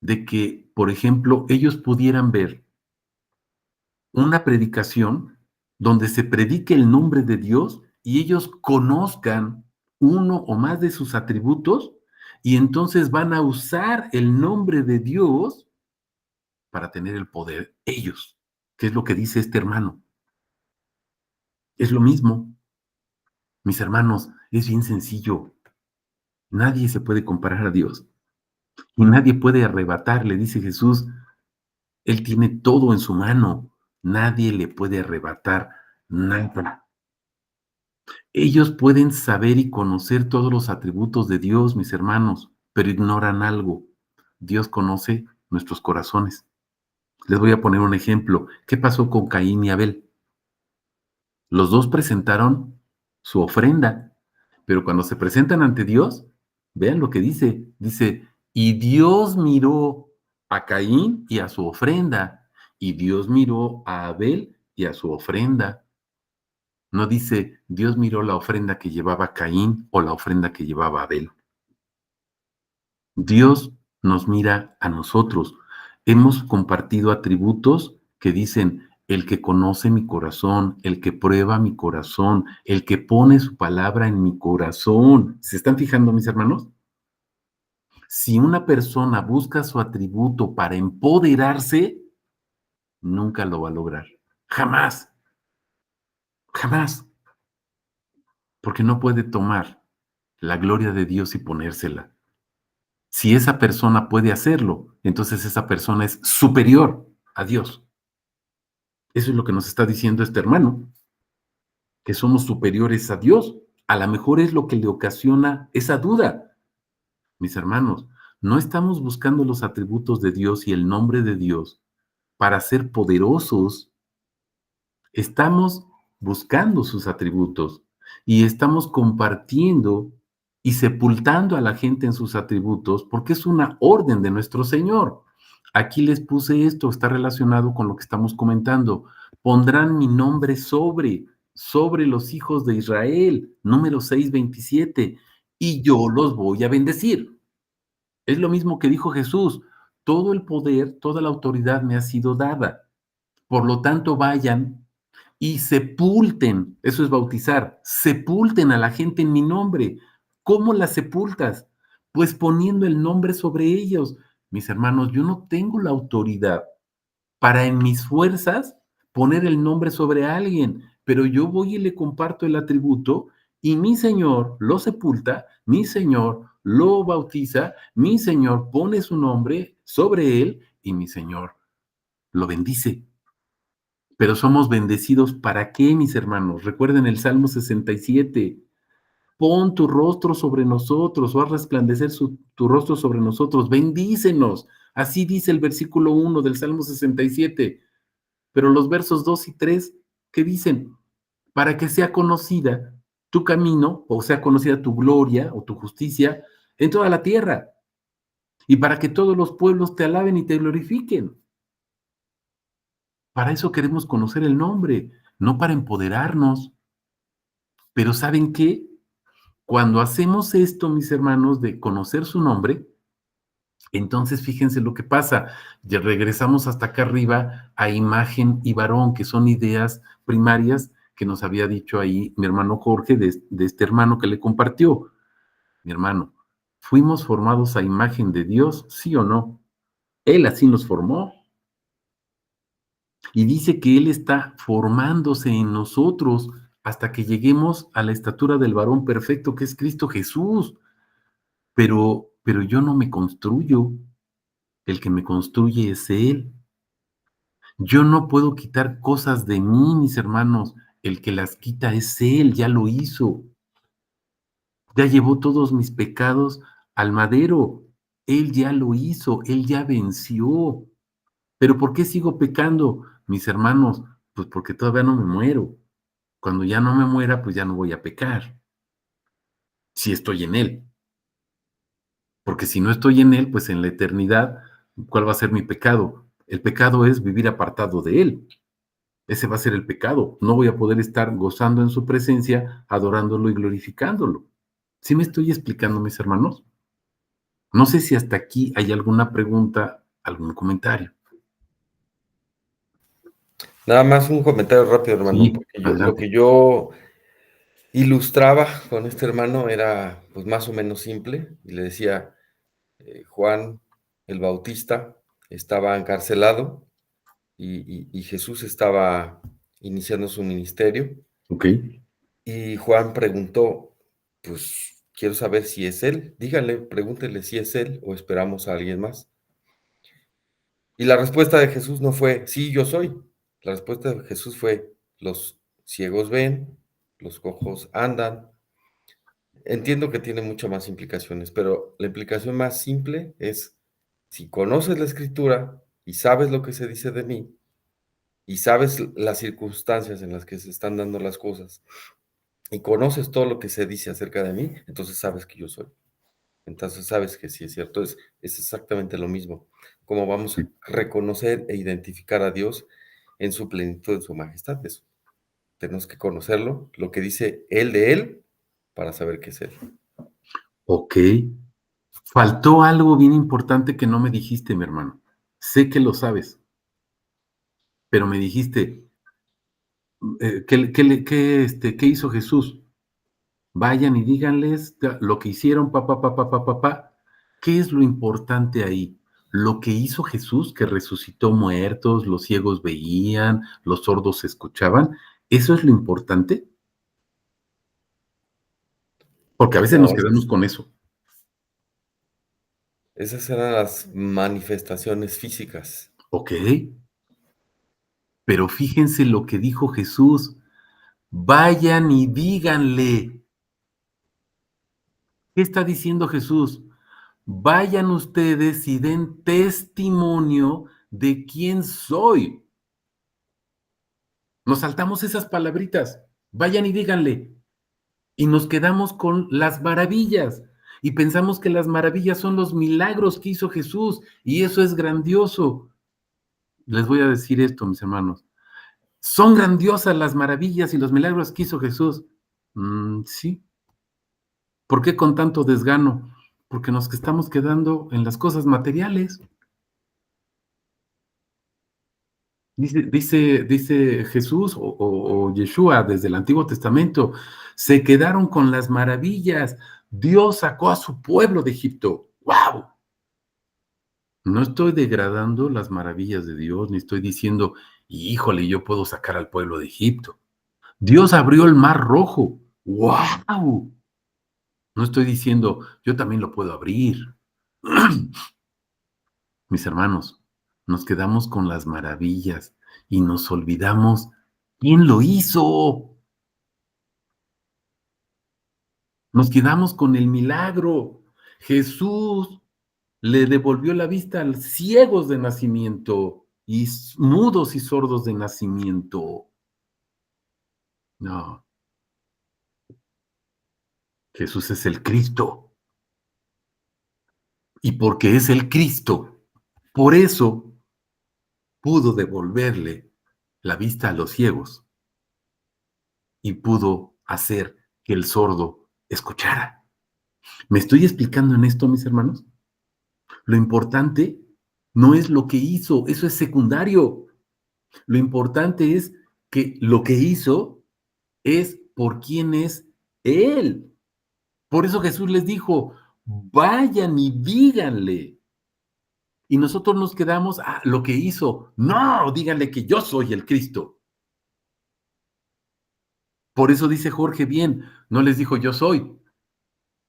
de que, por ejemplo, ellos pudieran ver una predicación donde se predique el nombre de Dios y ellos conozcan uno o más de sus atributos y entonces van a usar el nombre de Dios para tener el poder ellos? ¿Qué es lo que dice este hermano? Es lo mismo. Mis hermanos, es bien sencillo. Nadie se puede comparar a Dios y nadie puede arrebatarle, dice Jesús. Él tiene todo en su mano. Nadie le puede arrebatar nada. Ellos pueden saber y conocer todos los atributos de Dios, mis hermanos, pero ignoran algo. Dios conoce nuestros corazones. Les voy a poner un ejemplo. ¿Qué pasó con Caín y Abel? Los dos presentaron su ofrenda, pero cuando se presentan ante Dios, vean lo que dice. Dice, y Dios miró a Caín y a su ofrenda, y Dios miró a Abel y a su ofrenda. No dice, Dios miró la ofrenda que llevaba Caín o la ofrenda que llevaba Abel. Dios nos mira a nosotros. Hemos compartido atributos que dicen, el que conoce mi corazón, el que prueba mi corazón, el que pone su palabra en mi corazón. ¿Se están fijando, mis hermanos? Si una persona busca su atributo para empoderarse, nunca lo va a lograr. Jamás, jamás. Porque no puede tomar la gloria de Dios y ponérsela. Si esa persona puede hacerlo, entonces esa persona es superior a Dios. Eso es lo que nos está diciendo este hermano, que somos superiores a Dios. A lo mejor es lo que le ocasiona esa duda. Mis hermanos, no estamos buscando los atributos de Dios y el nombre de Dios para ser poderosos. Estamos buscando sus atributos y estamos compartiendo y sepultando a la gente en sus atributos porque es una orden de nuestro Señor. Aquí les puse esto, está relacionado con lo que estamos comentando. Pondrán mi nombre sobre los hijos de Israel, número 6:27, y yo los voy a bendecir. Es lo mismo que dijo Jesús, todo el poder, toda la autoridad me ha sido dada. Por lo tanto, vayan y sepulten, eso es bautizar, sepulten a la gente en mi nombre. ¿Cómo la sepultas? Pues poniendo el nombre sobre ellos. Mis hermanos, yo no tengo la autoridad para en mis fuerzas poner el nombre sobre alguien, pero yo voy y le comparto el atributo y mi Señor lo sepulta, mi Señor lo bautiza, mi Señor pone su nombre sobre él y mi Señor lo bendice. Pero somos bendecidos ¿para qué, mis hermanos? Recuerden el Salmo 67. Pon tu rostro sobre nosotros, o haz resplandecer tu rostro sobre nosotros, bendícenos. Así dice el versículo 1 del Salmo 67. Pero los versos 2 y 3, ¿qué dicen? Para que sea conocida tu camino, o sea conocida tu gloria o tu justicia en toda la tierra, y para que todos los pueblos te alaben y te glorifiquen. Para eso queremos conocer el nombre, no para empoderarnos. Pero ¿saben qué? Cuando hacemos esto, mis hermanos, de conocer su nombre, entonces fíjense lo que pasa. Ya regresamos hasta acá arriba a imagen y varón, que son ideas primarias que nos había dicho ahí mi hermano Jorge, de este hermano que le compartió. Mi hermano, ¿fuimos formados a imagen de Dios? ¿Sí o no? Él así nos formó. Y dice que Él está formándose en nosotros hasta que lleguemos a la estatura del varón perfecto que es Cristo Jesús. Pero yo no me construyo, el que me construye es Él. Yo no puedo quitar cosas de mí, mis hermanos. El que las quita es Él, ya lo hizo. Ya llevó todos mis pecados al madero. Él ya lo hizo, Él ya venció. ¿Pero por qué sigo pecando, mis hermanos? Pues porque todavía no me muero. Cuando ya no me muera, pues ya no voy a pecar, si estoy en Él. Porque si no estoy en Él, pues en la eternidad, ¿cuál va a ser mi pecado? El pecado es vivir apartado de Él. Ese va a ser el pecado. No voy a poder estar gozando en su presencia, adorándolo y glorificándolo. ¿Sí me estoy explicando, mis hermanos? No sé si hasta aquí hay alguna pregunta, algún comentario. Nada más un comentario rápido, hermano, Sí, porque lo adelante. que yo ilustraba con este hermano era pues más o menos simple, y le decía, Juan el Bautista estaba encarcelado y Jesús estaba iniciando su ministerio, Ok. y Juan preguntó, pues quiero saber si es él, dígale, pregúntele si es él o esperamos a alguien más. Y la respuesta de Jesús no fue, sí, yo soy. La respuesta de Jesús fue, los ciegos ven, los cojos andan. Entiendo que tiene muchas más implicaciones, pero la implicación más simple es, si conoces la escritura y sabes lo que se dice de mí, y sabes las circunstancias en las que se están dando las cosas, y conoces todo lo que se dice acerca de mí, entonces sabes que yo soy. Entonces sabes que sí es cierto, es exactamente lo mismo. Cómo vamos a reconocer e identificar a Dios en su plenitud, en su majestad. Eso. Tenemos que conocerlo, lo que dice Él de Él, para saber qué es Él. Ok. Faltó algo bien importante que no me dijiste, mi hermano. Sé que lo sabes, pero me dijiste, ¿qué hizo Jesús? Vayan y díganles lo que hicieron, papá, papá, papá, papá. ¿Qué es lo importante ahí? Lo que hizo Jesús, que resucitó muertos, los ciegos veían, los sordos escuchaban. ¿Eso es lo importante? Porque a veces No, nos quedamos con eso. esas eran las manifestaciones físicas. Ok, pero fíjense lo que dijo Jesús. Vayan y díganle. ¿Qué está diciendo Jesús? Vayan ustedes y den testimonio de quién soy. Nos saltamos esas palabritas. Vayan y díganle. Y nos quedamos con las maravillas. Y pensamos que las maravillas son los milagros que hizo Jesús. Y eso es grandioso. Les voy a decir esto, mis hermanos. ¿Son grandiosas las maravillas y los milagros que hizo Jesús? Sí. ¿Por qué con tanto desgano? Porque nos estamos quedando en las cosas materiales. Dice Jesús o Yeshua desde el Antiguo Testamento, se quedaron con las maravillas. Dios sacó a su pueblo de Egipto. ¡Wow! No estoy degradando las maravillas de Dios, ni estoy diciendo, híjole, yo puedo sacar al pueblo de Egipto. Dios abrió el mar rojo. ¡Wow! No estoy diciendo, yo también lo puedo abrir. Mis hermanos, nos quedamos con las maravillas y nos olvidamos quién lo hizo. Nos quedamos con el milagro. Jesús le devolvió la vista a los ciegos de nacimiento y mudos y sordos de nacimiento. No, Jesús es el Cristo. Y porque es el Cristo, por eso pudo devolverle la vista a los ciegos y pudo hacer que el sordo escuchara. ¿Me estoy explicando en esto, mis hermanos? Lo importante no es lo que hizo, eso es secundario. Lo importante es que lo que hizo es por quién es Él. Por eso Jesús les dijo, vayan y díganle. Y nosotros nos quedamos, lo que hizo. No, díganle que yo soy el Cristo. Por eso dice Jorge bien, no les dijo yo soy.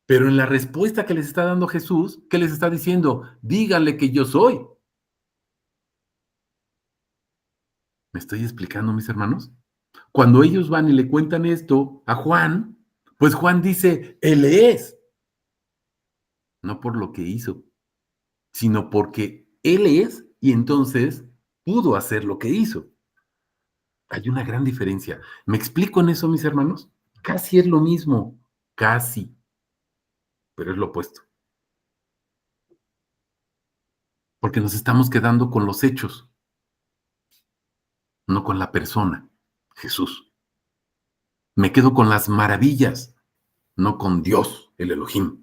Pero en la respuesta que les está dando Jesús, ¿qué les está diciendo? Díganle que yo soy. ¿Me estoy explicando, mis hermanos? Cuando ellos van y le cuentan esto a Juan, pues Juan dice, Él es. No por lo que hizo, sino porque Él es y entonces pudo hacer lo que hizo. Hay una gran diferencia. ¿Me explico en eso, mis hermanos? Casi es lo mismo, casi, pero es lo opuesto. Porque nos estamos quedando con los hechos, no con la persona, Jesús. Me quedo con las maravillas, no con Dios, el Elohim.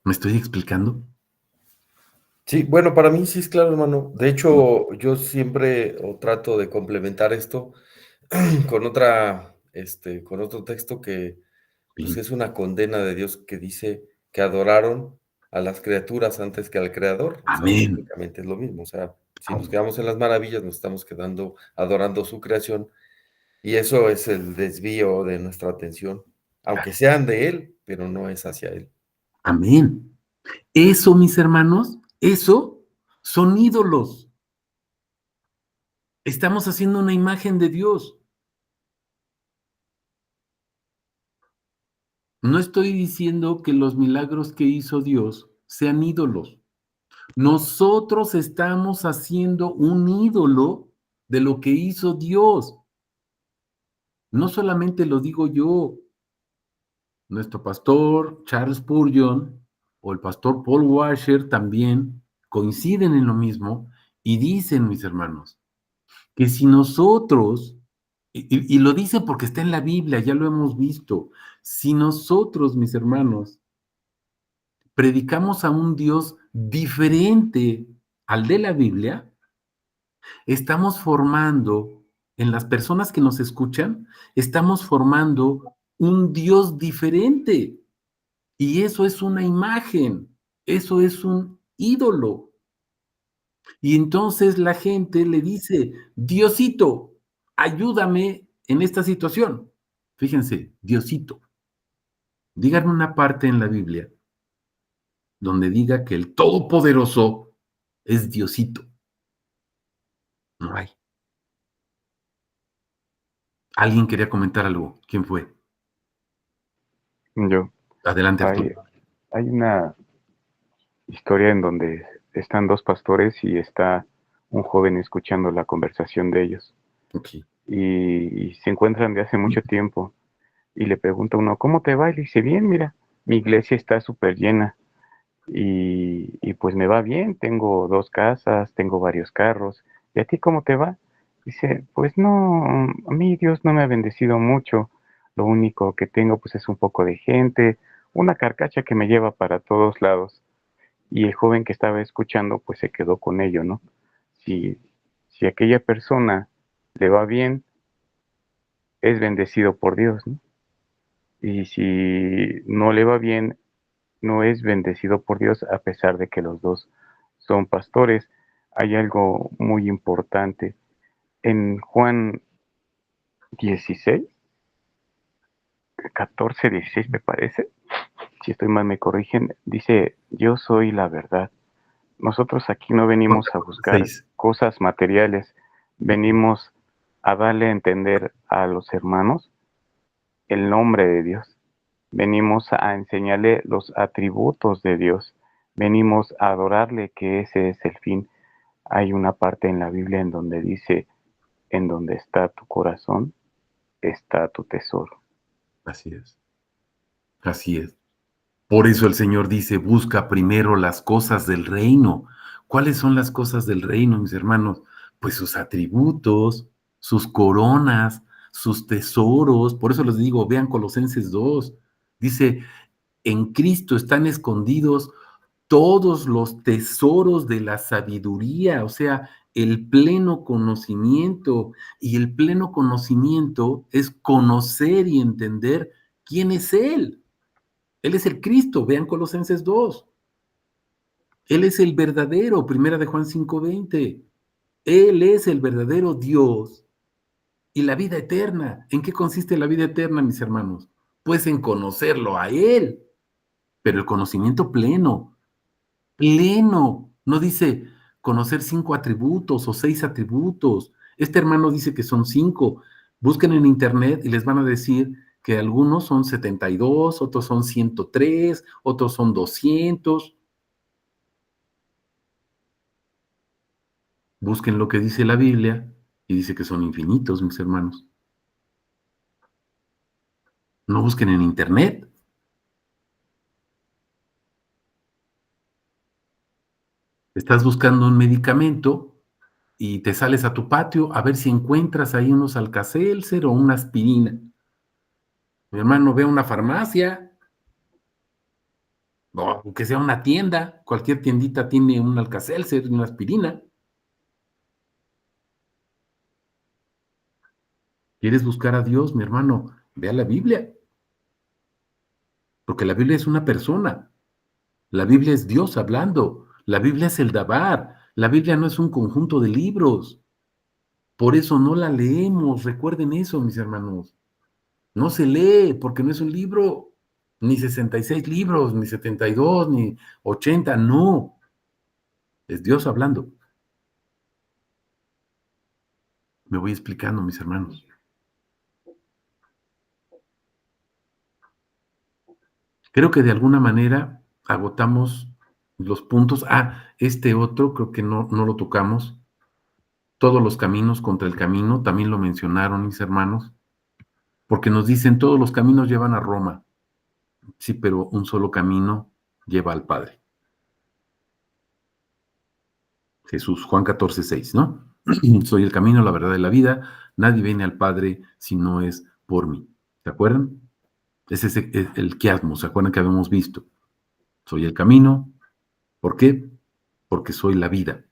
¿Me estoy explicando? Sí, bueno, para mí sí es claro, hermano. De hecho, yo siempre o trato de complementar esto con con otro texto que pues Sí. es una condena de Dios que dice que adoraron a las criaturas antes que al Creador. O sea, Amén. técnicamente es lo mismo. O sea, si nos quedamos en las maravillas, nos estamos quedando adorando su creación y eso es el desvío de nuestra atención, aunque sean de Él, pero no es hacia Él. Amén. Eso, mis hermanos, eso son ídolos. Estamos haciendo una imagen de Dios. No estoy diciendo que los milagros que hizo Dios sean ídolos. Nosotros estamos haciendo un ídolo de lo que hizo Dios. No solamente lo digo yo, nuestro pastor Charles Spurgeon o el pastor Paul Washer también coinciden en lo mismo y dicen, mis hermanos, que si nosotros, y lo dice porque está en la Biblia, ya lo hemos visto, si nosotros, mis hermanos, predicamos a un Dios diferente al de la Biblia, estamos formando, en las personas que nos escuchan, estamos formando un Dios diferente. Y eso es una imagen, eso es un ídolo. Y entonces la gente le dice, Diosito, ayúdame en esta situación. Fíjense, Diosito. Díganme una parte en la Biblia donde diga que el Todopoderoso es Diosito. No hay. ¿Alguien quería comentar algo? ¿Quién fue? Yo. Adelante, Hay, Arturo. hay una historia en donde están dos pastores y está un joven escuchando la conversación de ellos. Okay. Y se encuentran de hace mucho tiempo y le pregunta uno, ¿cómo te va? Y le dice, bien, mira, mi iglesia está súper llena y pues me va bien, tengo 2 casas, tengo varios carros. ¿Y a ti cómo te va? Dice, pues no, a mí Dios no me ha bendecido mucho, lo único que tengo pues es un poco de gente, una carcacha que me lleva para todos lados. Y el joven que estaba escuchando pues se quedó con ello, ¿no? Si, si aquella persona le va bien, es bendecido por Dios, ¿no? Y si no le va bien, no es bendecido por Dios a pesar de que los dos son pastores. Hay algo muy importante. En Juan 16, 14, 16 me parece, si estoy mal me corrigen, dice, yo soy la verdad. Nosotros aquí no venimos a buscar 6. cosas materiales, venimos a darle a entender a los hermanos el nombre de Dios. Venimos a enseñarle los atributos de Dios. Venimos a adorarle, que ese es el fin. Hay una parte en la Biblia en donde dice, en donde está tu corazón, está tu tesoro. Así es. Así es. Por eso el Señor dice, busca primero las cosas del reino. ¿Cuáles son las cosas del reino, mis hermanos? Pues sus atributos, sus coronas, sus tesoros. Por eso les digo, vean Colosenses 2. Dice, en Cristo están escondidos todos los tesoros de la sabiduría, o sea, el pleno conocimiento. Y el pleno conocimiento es conocer y entender quién es Él. Él es el Cristo, vean Colosenses 2. Él es el verdadero, primera de Juan 5:20. Él es el verdadero Dios y la vida eterna. ¿En qué consiste la vida eterna, mis hermanos? Pues en conocerlo a Él, pero el conocimiento pleno, pleno. No dice conocer 5 atributos o 6 atributos. Este hermano dice que son 5. Busquen en internet y les van a decir que algunos son 72, otros son 103, otros son 200. Busquen lo que dice la Biblia y dice que son infinitos, mis hermanos. No busquen en internet. Estás buscando un medicamento y te sales a tu patio a ver si encuentras ahí unos Alka-Seltzer o una aspirina. Mi hermano, ve a una farmacia, o que sea una tienda, cualquier tiendita tiene un Alka-Seltzer y una aspirina. ¿Quieres buscar a Dios, mi hermano? Ve a la Biblia, porque la Biblia es una persona, la Biblia es Dios hablando, la Biblia es el Dabar, la Biblia no es un conjunto de libros. Por eso no la leemos, recuerden eso, mis hermanos. No se lee porque no es un libro, ni 66 libros, ni 72, ni 80, no. Es Dios hablando. Me voy explicando, mis hermanos. Creo que de alguna manera agotamos los puntos. Este otro creo que no lo tocamos. Todos los caminos contra el camino, también lo mencionaron mis hermanos, porque nos dicen todos los caminos llevan a Roma. Sí, pero un solo camino lleva al Padre. Jesús, Juan 14:6, ¿no? Soy el camino, la verdad y la vida. Nadie viene al Padre si no es por mí. ¿Se acuerdan? Ese es el quiasmo, ¿se acuerdan que habíamos visto? Soy el camino. ¿Por qué? Porque soy la vida.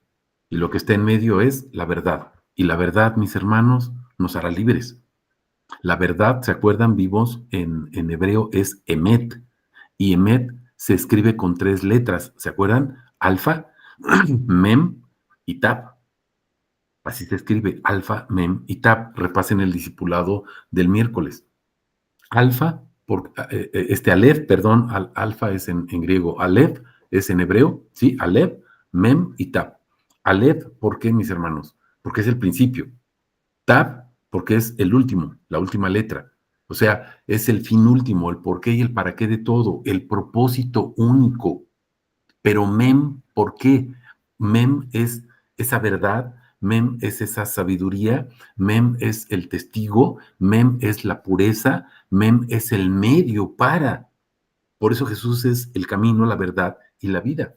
Y lo que está en medio es la verdad. Y la verdad, mis hermanos, nos hará libres. La verdad, ¿se acuerdan? Vivos en hebreo es emet. Y emet se escribe con 3 letras. ¿Se acuerdan? Alfa, mem y tap. Así se escribe, alfa, mem y tap. Repasen el discipulado del miércoles. Alfa, alef, perdón, alfa es en griego, alef es en hebreo, ¿sí? Alef, mem y tap. Alef, ¿por qué, mis hermanos? Porque es el principio. Tap, porque es el último, la última letra. O sea, es el fin último, el por qué y el para qué de todo, el propósito único. Pero mem, ¿por qué? Mem es esa verdad, mem es esa sabiduría, mem es el testigo, mem es la pureza, mem es el medio para. Por eso Jesús es el camino, la verdad y la vida.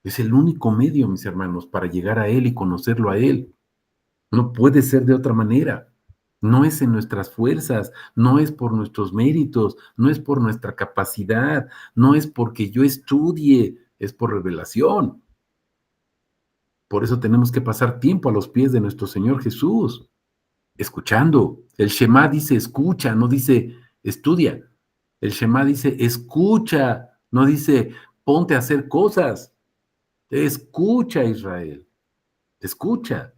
Es el único medio, mis hermanos, para llegar a Él y conocerlo a Él. No puede ser de otra manera. No es en nuestras fuerzas, no es por nuestros méritos, no es por nuestra capacidad, no es porque yo estudie, es por revelación. Por eso tenemos que pasar tiempo a los pies de nuestro Señor Jesús, escuchando. El Shema dice escucha, no dice estudia. El Shema dice escucha, no dice ponte a hacer cosas. Escucha, Israel, escucha.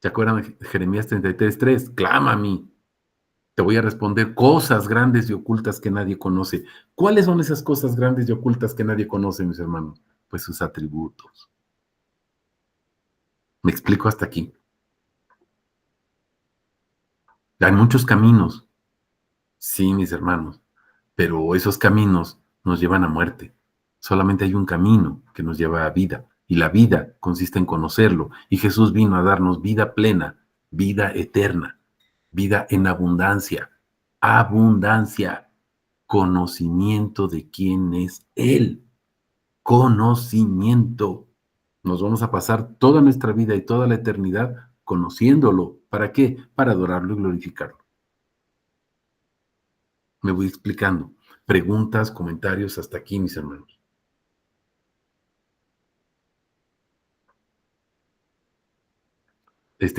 ¿Se acuerdan de Jeremías 33:3? Clama a mí. Te voy a responder cosas grandes y ocultas que nadie conoce. ¿Cuáles son esas cosas grandes y ocultas que nadie conoce, mis hermanos? Pues sus atributos. Me explico hasta aquí. Hay muchos caminos, sí, mis hermanos, pero esos caminos nos llevan a muerte. Solamente hay un camino que nos lleva a vida, y la vida consiste en conocerlo. Y Jesús vino a darnos vida plena, vida eterna, vida en abundancia, conocimiento de quién es Él, conocimiento. Nos vamos a pasar toda nuestra vida y toda la eternidad conociéndolo. ¿Para qué? Para adorarlo y glorificarlo. Me voy explicando. Preguntas, comentarios, hasta aquí, mis hermanos.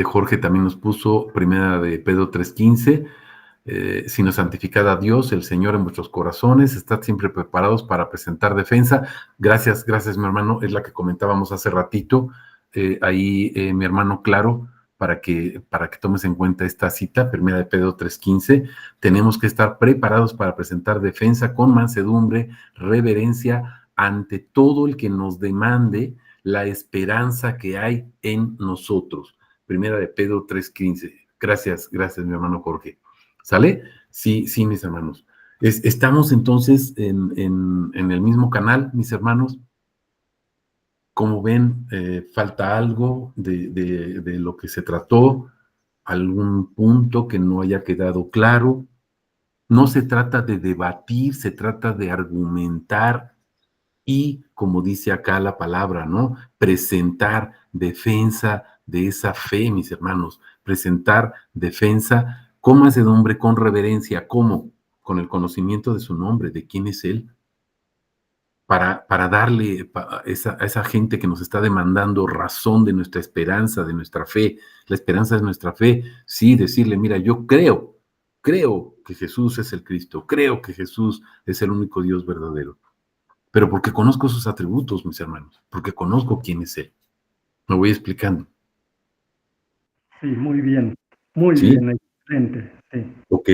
Jorge también nos puso, primera de Pedro 3:15, sino santificad a Dios, el Señor en vuestros corazones, estad siempre preparados para presentar defensa. Gracias, mi hermano, es la que comentábamos hace ratito, mi hermano, claro, para que tomes en cuenta esta cita, primera de Pedro 3:15, tenemos que estar preparados para presentar defensa con mansedumbre, reverencia ante todo el que nos demande la esperanza que hay en nosotros. Primera de Pedro 3:15. Gracias, mi hermano Jorge. ¿Sale? Sí, mis hermanos. Estamos entonces en el mismo canal, mis hermanos. Como ven, falta algo de lo que se trató, algún punto que no haya quedado claro. No se trata de debatir, se trata de argumentar y, como dice acá la palabra, ¿no? Presentar defensa de esa fe, mis hermanos. Presentar defensa, ¿cómo hace el hombre? Con reverencia. ¿Cómo? Con el conocimiento de su nombre, de quién es él. Para darle a esa gente que nos está demandando razón de nuestra esperanza, de nuestra fe. La esperanza es nuestra fe. Sí, decirle, mira, yo creo que Jesús es el Cristo, creo que Jesús es el único Dios verdadero. Pero porque conozco sus atributos, mis hermanos, porque conozco quién es Él. Me voy explicando. Sí, muy bien, ¿Sí? excelente. Sí. Ok.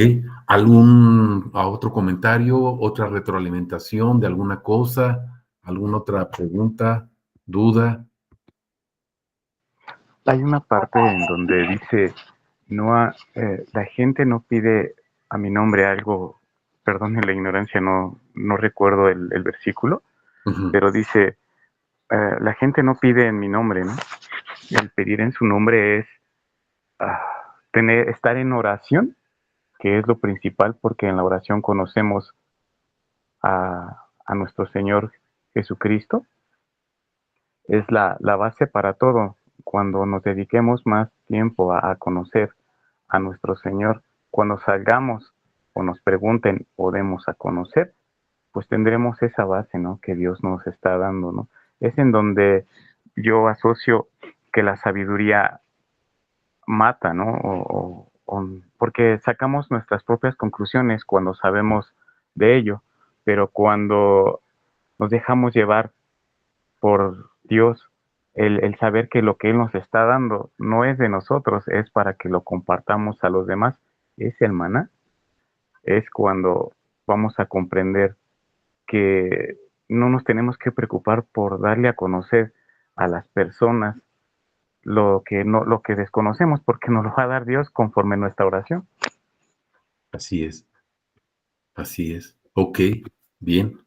¿Algún otro comentario, otra retroalimentación de alguna cosa, alguna otra pregunta, duda? Hay una parte en donde dice, la gente no pide a mi nombre algo, perdone la ignorancia, no recuerdo el versículo, Uh-huh. pero dice, la gente no pide en mi nombre, ¿no? El pedir en su nombre es estar en oración, que es lo principal, porque en la oración conocemos a nuestro Señor Jesucristo. Es la base para todo. Cuando nos dediquemos más tiempo a conocer a nuestro Señor, cuando salgamos o nos pregunten o demos a conocer, pues tendremos esa base, ¿no? Que Dios nos está dando, ¿no? Es en donde yo asocio que la sabiduría mata, ¿no? Porque sacamos nuestras propias conclusiones cuando sabemos de ello, pero cuando nos dejamos llevar por Dios, el saber que lo que Él nos está dando no es de nosotros, es para que lo compartamos a los demás, es el maná, es cuando vamos a comprender que no nos tenemos que preocupar por darle a conocer a las personas lo que desconocemos, porque nos lo va a dar Dios conforme nuestra oración. Así es. Ok, bien.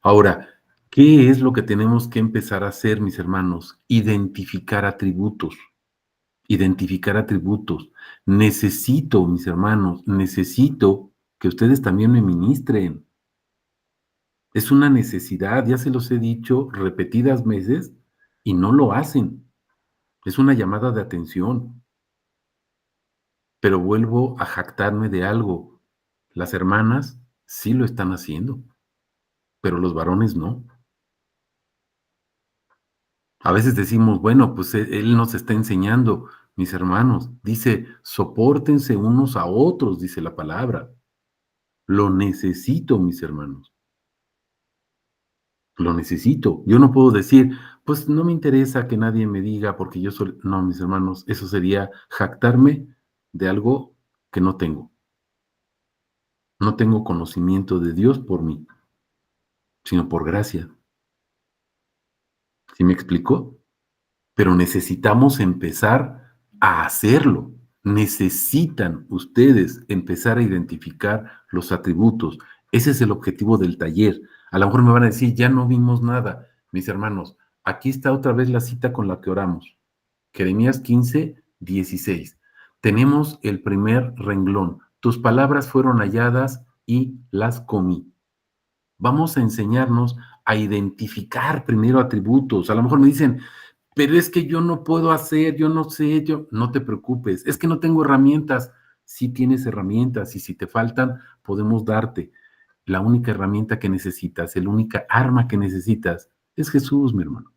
Ahora, ¿qué es lo que tenemos que empezar a hacer, mis hermanos? Identificar atributos. Necesito, mis hermanos, que ustedes también me ministren. Es una necesidad, ya se los he dicho repetidas veces y no lo hacen. Es una llamada de atención. Pero vuelvo a jactarme de algo. Las hermanas sí lo están haciendo, pero los varones no. A veces decimos, bueno, pues él nos está enseñando, mis hermanos. Dice, sopórtense unos a otros, dice la palabra. Lo necesito, mis hermanos. Lo necesito. Yo no puedo decir, pues no me interesa que nadie me diga porque yo soy... No, mis hermanos, eso sería jactarme de algo que no tengo. No tengo conocimiento de Dios por mí, sino por gracia. ¿Sí me explico? Pero necesitamos empezar a hacerlo. Necesitan ustedes empezar a identificar los atributos. Ese es el objetivo del taller. A lo mejor me van a decir, ya no vimos nada. Mis hermanos, aquí está otra vez la cita con la que oramos. Jeremías 15:16. Tenemos el primer renglón. Tus palabras fueron halladas y las comí. Vamos a enseñarnos a identificar primero atributos. A lo mejor me dicen, pero es que yo no puedo hacer, yo no sé, no te preocupes, es que no tengo herramientas. Sí tienes herramientas y si te faltan, podemos darte. La única herramienta que necesitas, la única arma que necesitas es Jesús, mi hermano.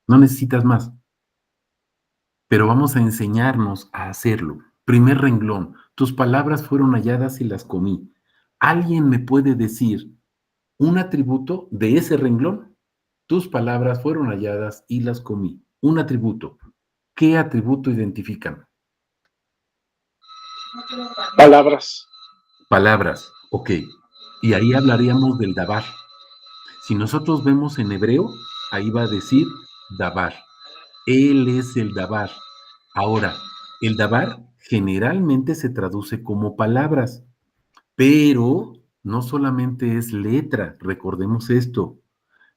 No necesitas más. Pero vamos a enseñarnos a hacerlo. Primer renglón, tus palabras fueron halladas y las comí. ¿Alguien me puede decir un atributo de ese renglón? Tus palabras fueron halladas y las comí. Un atributo. ¿Qué atributo identifican? Palabras. Palabras, ok. Y ahí hablaríamos del dabar. Si nosotros vemos en hebreo, ahí va a decir Dabar. Él es el Dabar. Ahora, el Dabar generalmente se traduce como palabras, pero no solamente es letra, recordemos esto.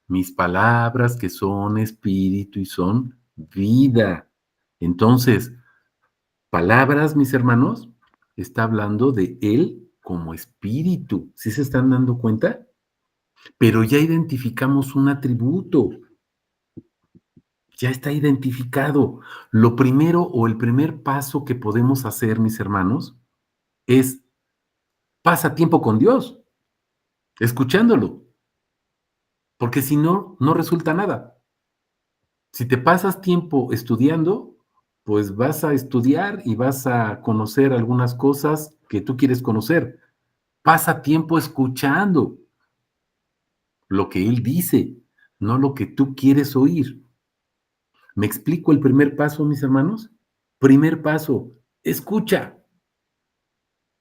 Mis palabras que son espíritu y son vida. Entonces, palabras, mis hermanos, está hablando de él como espíritu. ¿Sí se están dando cuenta? Pero ya identificamos un atributo. Ya está identificado. Lo primero o el primer paso que podemos hacer, mis hermanos, es pasa tiempo con Dios, escuchándolo, porque si no, no resulta nada. Si te pasas tiempo estudiando, pues vas a estudiar y vas a conocer algunas cosas que tú quieres conocer. Pasa tiempo escuchando lo que Él dice, no lo que tú quieres oír. ¿Me explico el primer paso, mis hermanos? Primer paso, escucha,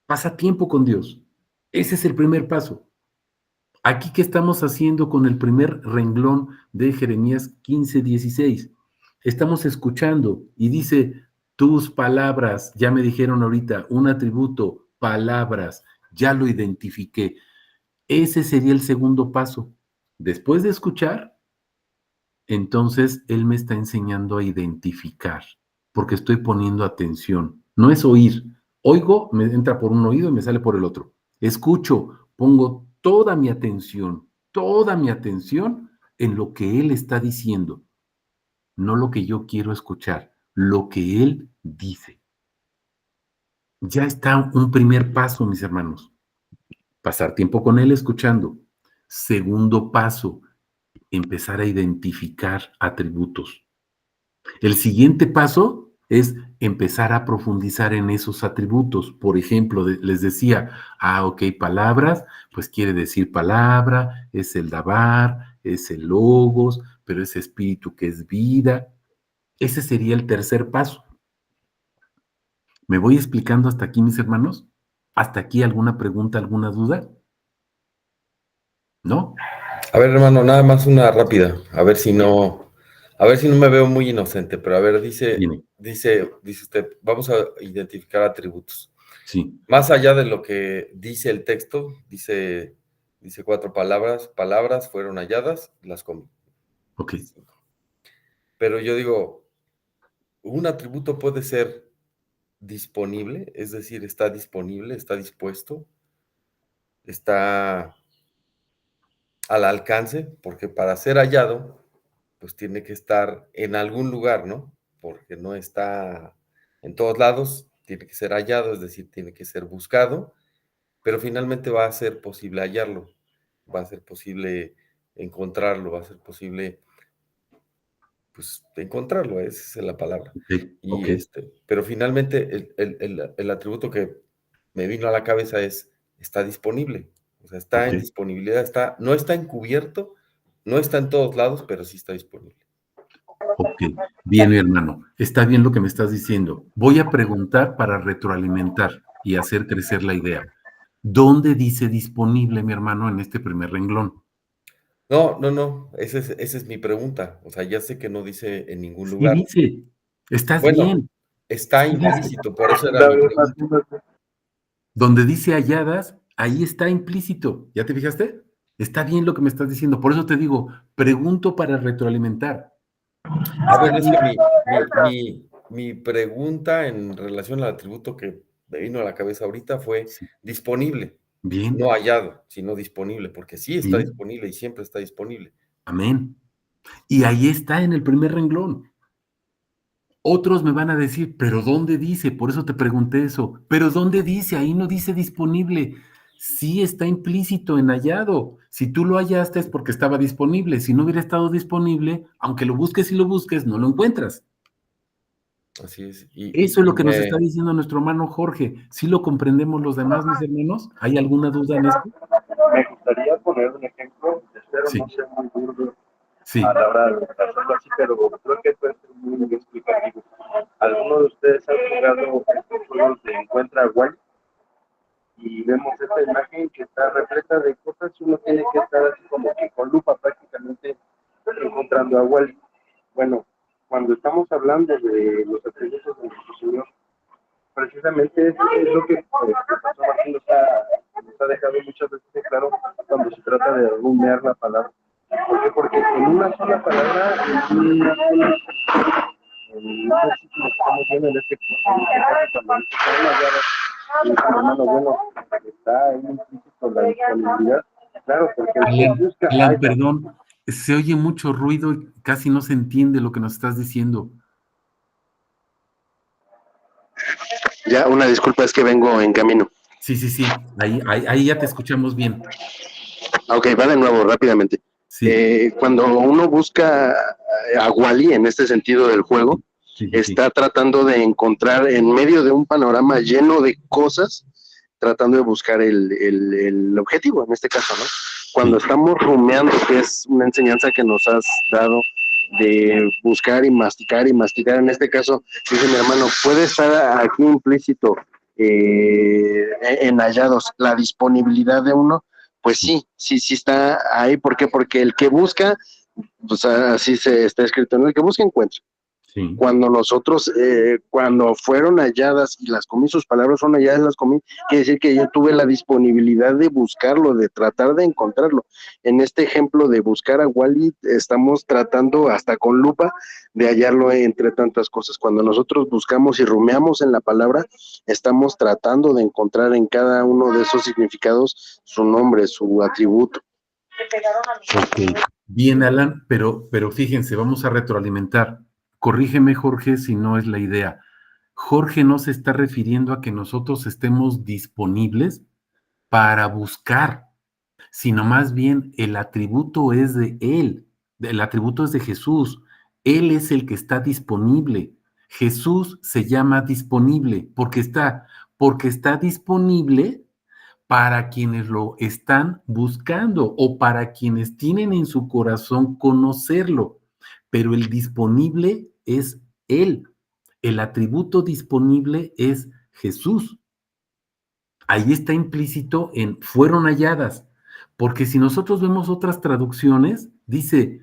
pasa tiempo con Dios. Ese es el primer paso. Aquí, ¿qué estamos haciendo con el primer renglón de Jeremías 15:16? Estamos escuchando y dice, tus palabras, ya me dijeron ahorita, un atributo, palabras, ya lo identifiqué. Ese sería el segundo paso. Después de escuchar, entonces él me está enseñando a identificar, porque estoy poniendo atención. No es oír. Oigo, me entra por un oído y me sale por el otro. Escucho, pongo toda mi atención en lo que él está diciendo, no lo que yo quiero escuchar, lo que él dice. Ya está un primer paso, mis hermanos. Pasar tiempo con él escuchando. Segundo paso, empezar a identificar atributos. El siguiente paso es empezar a profundizar en esos atributos. Por ejemplo, les decía, ok, palabras, pues quiere decir palabra, es el dabar, es el logos, pero es espíritu que es vida. Ese sería el tercer paso. ¿Me voy explicando hasta aquí, mis hermanos? ¿Hasta aquí alguna pregunta, alguna duda? ¿No? A ver, hermano, nada más una rápida, a ver si no me veo muy inocente, pero a ver, dice usted, vamos a identificar atributos. Sí. Más allá de lo que dice el texto, dice 4 palabras fueron halladas, las comí. Ok. Pero yo digo, un atributo puede ser disponible, es decir, está disponible, está dispuesto, está al alcance, porque para ser hallado, pues tiene que estar en algún lugar, ¿no? Porque no está en todos lados, tiene que ser hallado, es decir, tiene que ser buscado, pero finalmente va a ser posible hallarlo, va a ser posible encontrarlo, va a ser posible, pues, encontrarlo, esa es la palabra. Y Ok. pero finalmente el atributo que me vino a la cabeza es, está disponible, o sea, está en disponibilidad, no está encubierto, no está en todos lados, pero sí está disponible. Ok, bien, mi hermano, está bien lo que me estás diciendo. Voy a preguntar para retroalimentar y hacer crecer la idea. ¿Dónde dice disponible, mi hermano, en este primer renglón? No, esa es mi pregunta. O sea, ya sé que no dice en ningún Sí lugar. dice, estás Bueno, bien. está Sí dice. implícito, por eso era mi pregunta. Donde dice halladas, ahí está implícito. ¿Ya te fijaste? Está bien lo que me estás diciendo. Por eso te digo, pregunto para retroalimentar. A ver, es Está que mi pregunta en relación al atributo que me vino a la cabeza ahorita fue sí. disponible, Bien, no hallado, sino disponible, porque sí está bien. disponible y siempre está disponible. Amén. Y ahí está en el primer renglón. Otros me van a decir, pero ¿dónde dice? Por eso te pregunté eso. Pero ¿dónde dice? Ahí no dice disponible. Sí está implícito en hallado. Si tú lo hallaste es porque estaba disponible. Si no hubiera estado disponible, aunque lo busques y lo busques, no lo encuentras. Así es. Eso es lo que nos está diciendo nuestro hermano Jorge. ¿Sí lo comprendemos los demás, mis hermanos? ¿Hay alguna duda en esto? Me gustaría poner un ejemplo, espero Sí. no ser muy burdo Sí. a la hora de hacerlo así, pero creo que puede ser muy explicativo. ¿Alguno de ustedes ha jugado estos juegos de Encuentra a Wally? Y vemos esta imagen que está repleta de cosas y uno tiene que estar así como que con lupa prácticamente encontrando a Wally. Bueno, estamos hablando de los atributos de nuestro Señor, precisamente es lo que el pastor Martín nos ha dejado muchas veces en claro cuando se trata de rumiar la palabra. ¿Por qué? Porque en una sola palabra, en un versículo que estamos viendo en este curso, cuando dice que hay una llave, y dice, hermano, bueno, está ahí implícito la disponibilidad. Claro, porque el que busca... Alan, perdón, se oye mucho ruido y casi no se entiende lo que nos estás diciendo. Ya, una disculpa, es que vengo en camino. Sí, ahí ya te escuchamos bien. Ok, va de nuevo, rápidamente. Sí. Cuando uno busca a Wally en este sentido del juego, está tratando de encontrar en medio de un panorama lleno de cosas, tratando de buscar el objetivo, en este caso, ¿no? Cuando estamos rumiando, que es una enseñanza que nos has dado de buscar y masticar, en este caso, dice mi hermano, puede estar aquí implícito en hallados la disponibilidad de uno, pues sí está ahí. ¿Por qué? Porque el que busca, pues así se está escrito, ¿no? El que busca encuentra. Sí. Cuando nosotros, cuando fueron halladas y las comí, sus palabras fueron halladas y las comí, quiere decir que yo tuve la disponibilidad de buscarlo, de tratar de encontrarlo. En este ejemplo de buscar a Wally, estamos tratando hasta con lupa de hallarlo entre tantas cosas. Cuando nosotros buscamos y rumiamos en la palabra, estamos tratando de encontrar en cada uno de esos significados su nombre, su atributo. Ok, bien, Alan, pero fíjense, vamos a retroalimentar. Corrígeme, Jorge, si no es la idea. Jorge no se está refiriendo a que nosotros estemos disponibles para buscar, sino más bien el atributo es de Él, el atributo es de Jesús. Él es el que está disponible. Jesús se llama disponible porque está disponible para quienes lo están buscando o para quienes tienen en su corazón conocerlo. Pero el disponible es Él. El atributo disponible es Jesús. Ahí está implícito en fueron halladas, porque si nosotros vemos otras traducciones, dice,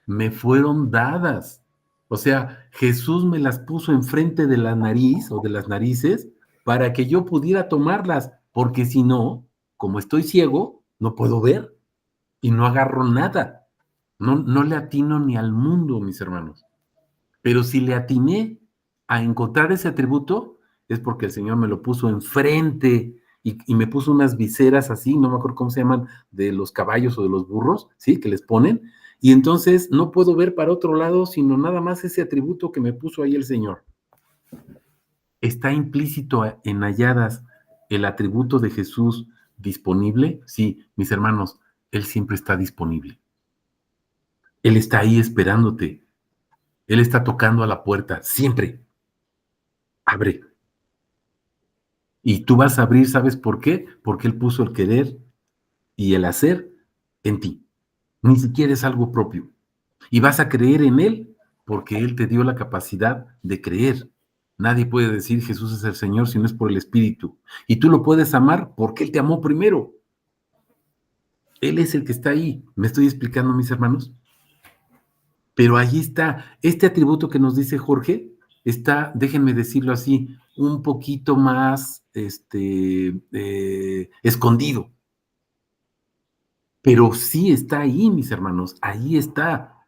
me fueron dadas. O sea, Jesús me las puso enfrente de la nariz o de las narices para que yo pudiera tomarlas, porque si no, como estoy ciego, no puedo ver y no agarro nada. No le atino ni al mundo, mis hermanos. Pero si le atiné a encontrar ese atributo, es porque el Señor me lo puso enfrente y me puso unas viseras así, no me acuerdo cómo se llaman, de los caballos o de los burros, ¿sí? Que les ponen. Y entonces no puedo ver para otro lado, sino nada más ese atributo que me puso ahí el Señor. ¿Está implícito en halladas el atributo de Jesús disponible? Sí, mis hermanos, Él siempre está disponible. Él está ahí esperándote. Él está tocando a la puerta, siempre. Abre. Y tú vas a abrir, ¿sabes por qué? Porque Él puso el querer y el hacer en ti. Ni siquiera es algo propio. Y vas a creer en Él porque Él te dio la capacidad de creer. Nadie puede decir Jesús es el Señor si no es por el Espíritu. Y tú lo puedes amar porque Él te amó primero. Él es el que está ahí. ¿Me estoy explicando, mis hermanos? Pero ahí está. Este atributo que nos dice Jorge está, déjenme decirlo así, un poquito más escondido. Pero sí está ahí, mis hermanos. Ahí está.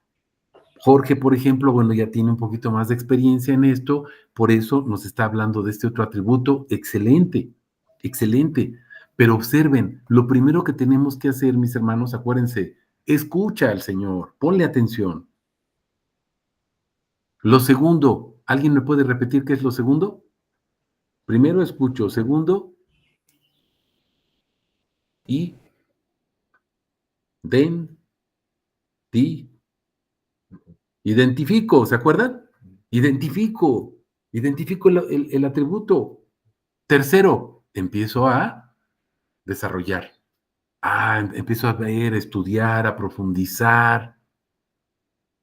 Jorge, por ejemplo, bueno, ya tiene un poquito más de experiencia en esto, por eso nos está hablando de este otro atributo. Excelente, excelente. Pero observen, lo primero que tenemos que hacer, mis hermanos, acuérdense, escucha al Señor, ponle atención. Lo segundo, ¿alguien me puede repetir qué es lo segundo? Primero escucho, segundo, y identifico, ¿se acuerdan? Identifico el atributo. Tercero, empiezo a desarrollar. Empiezo a ver, a estudiar, a profundizar.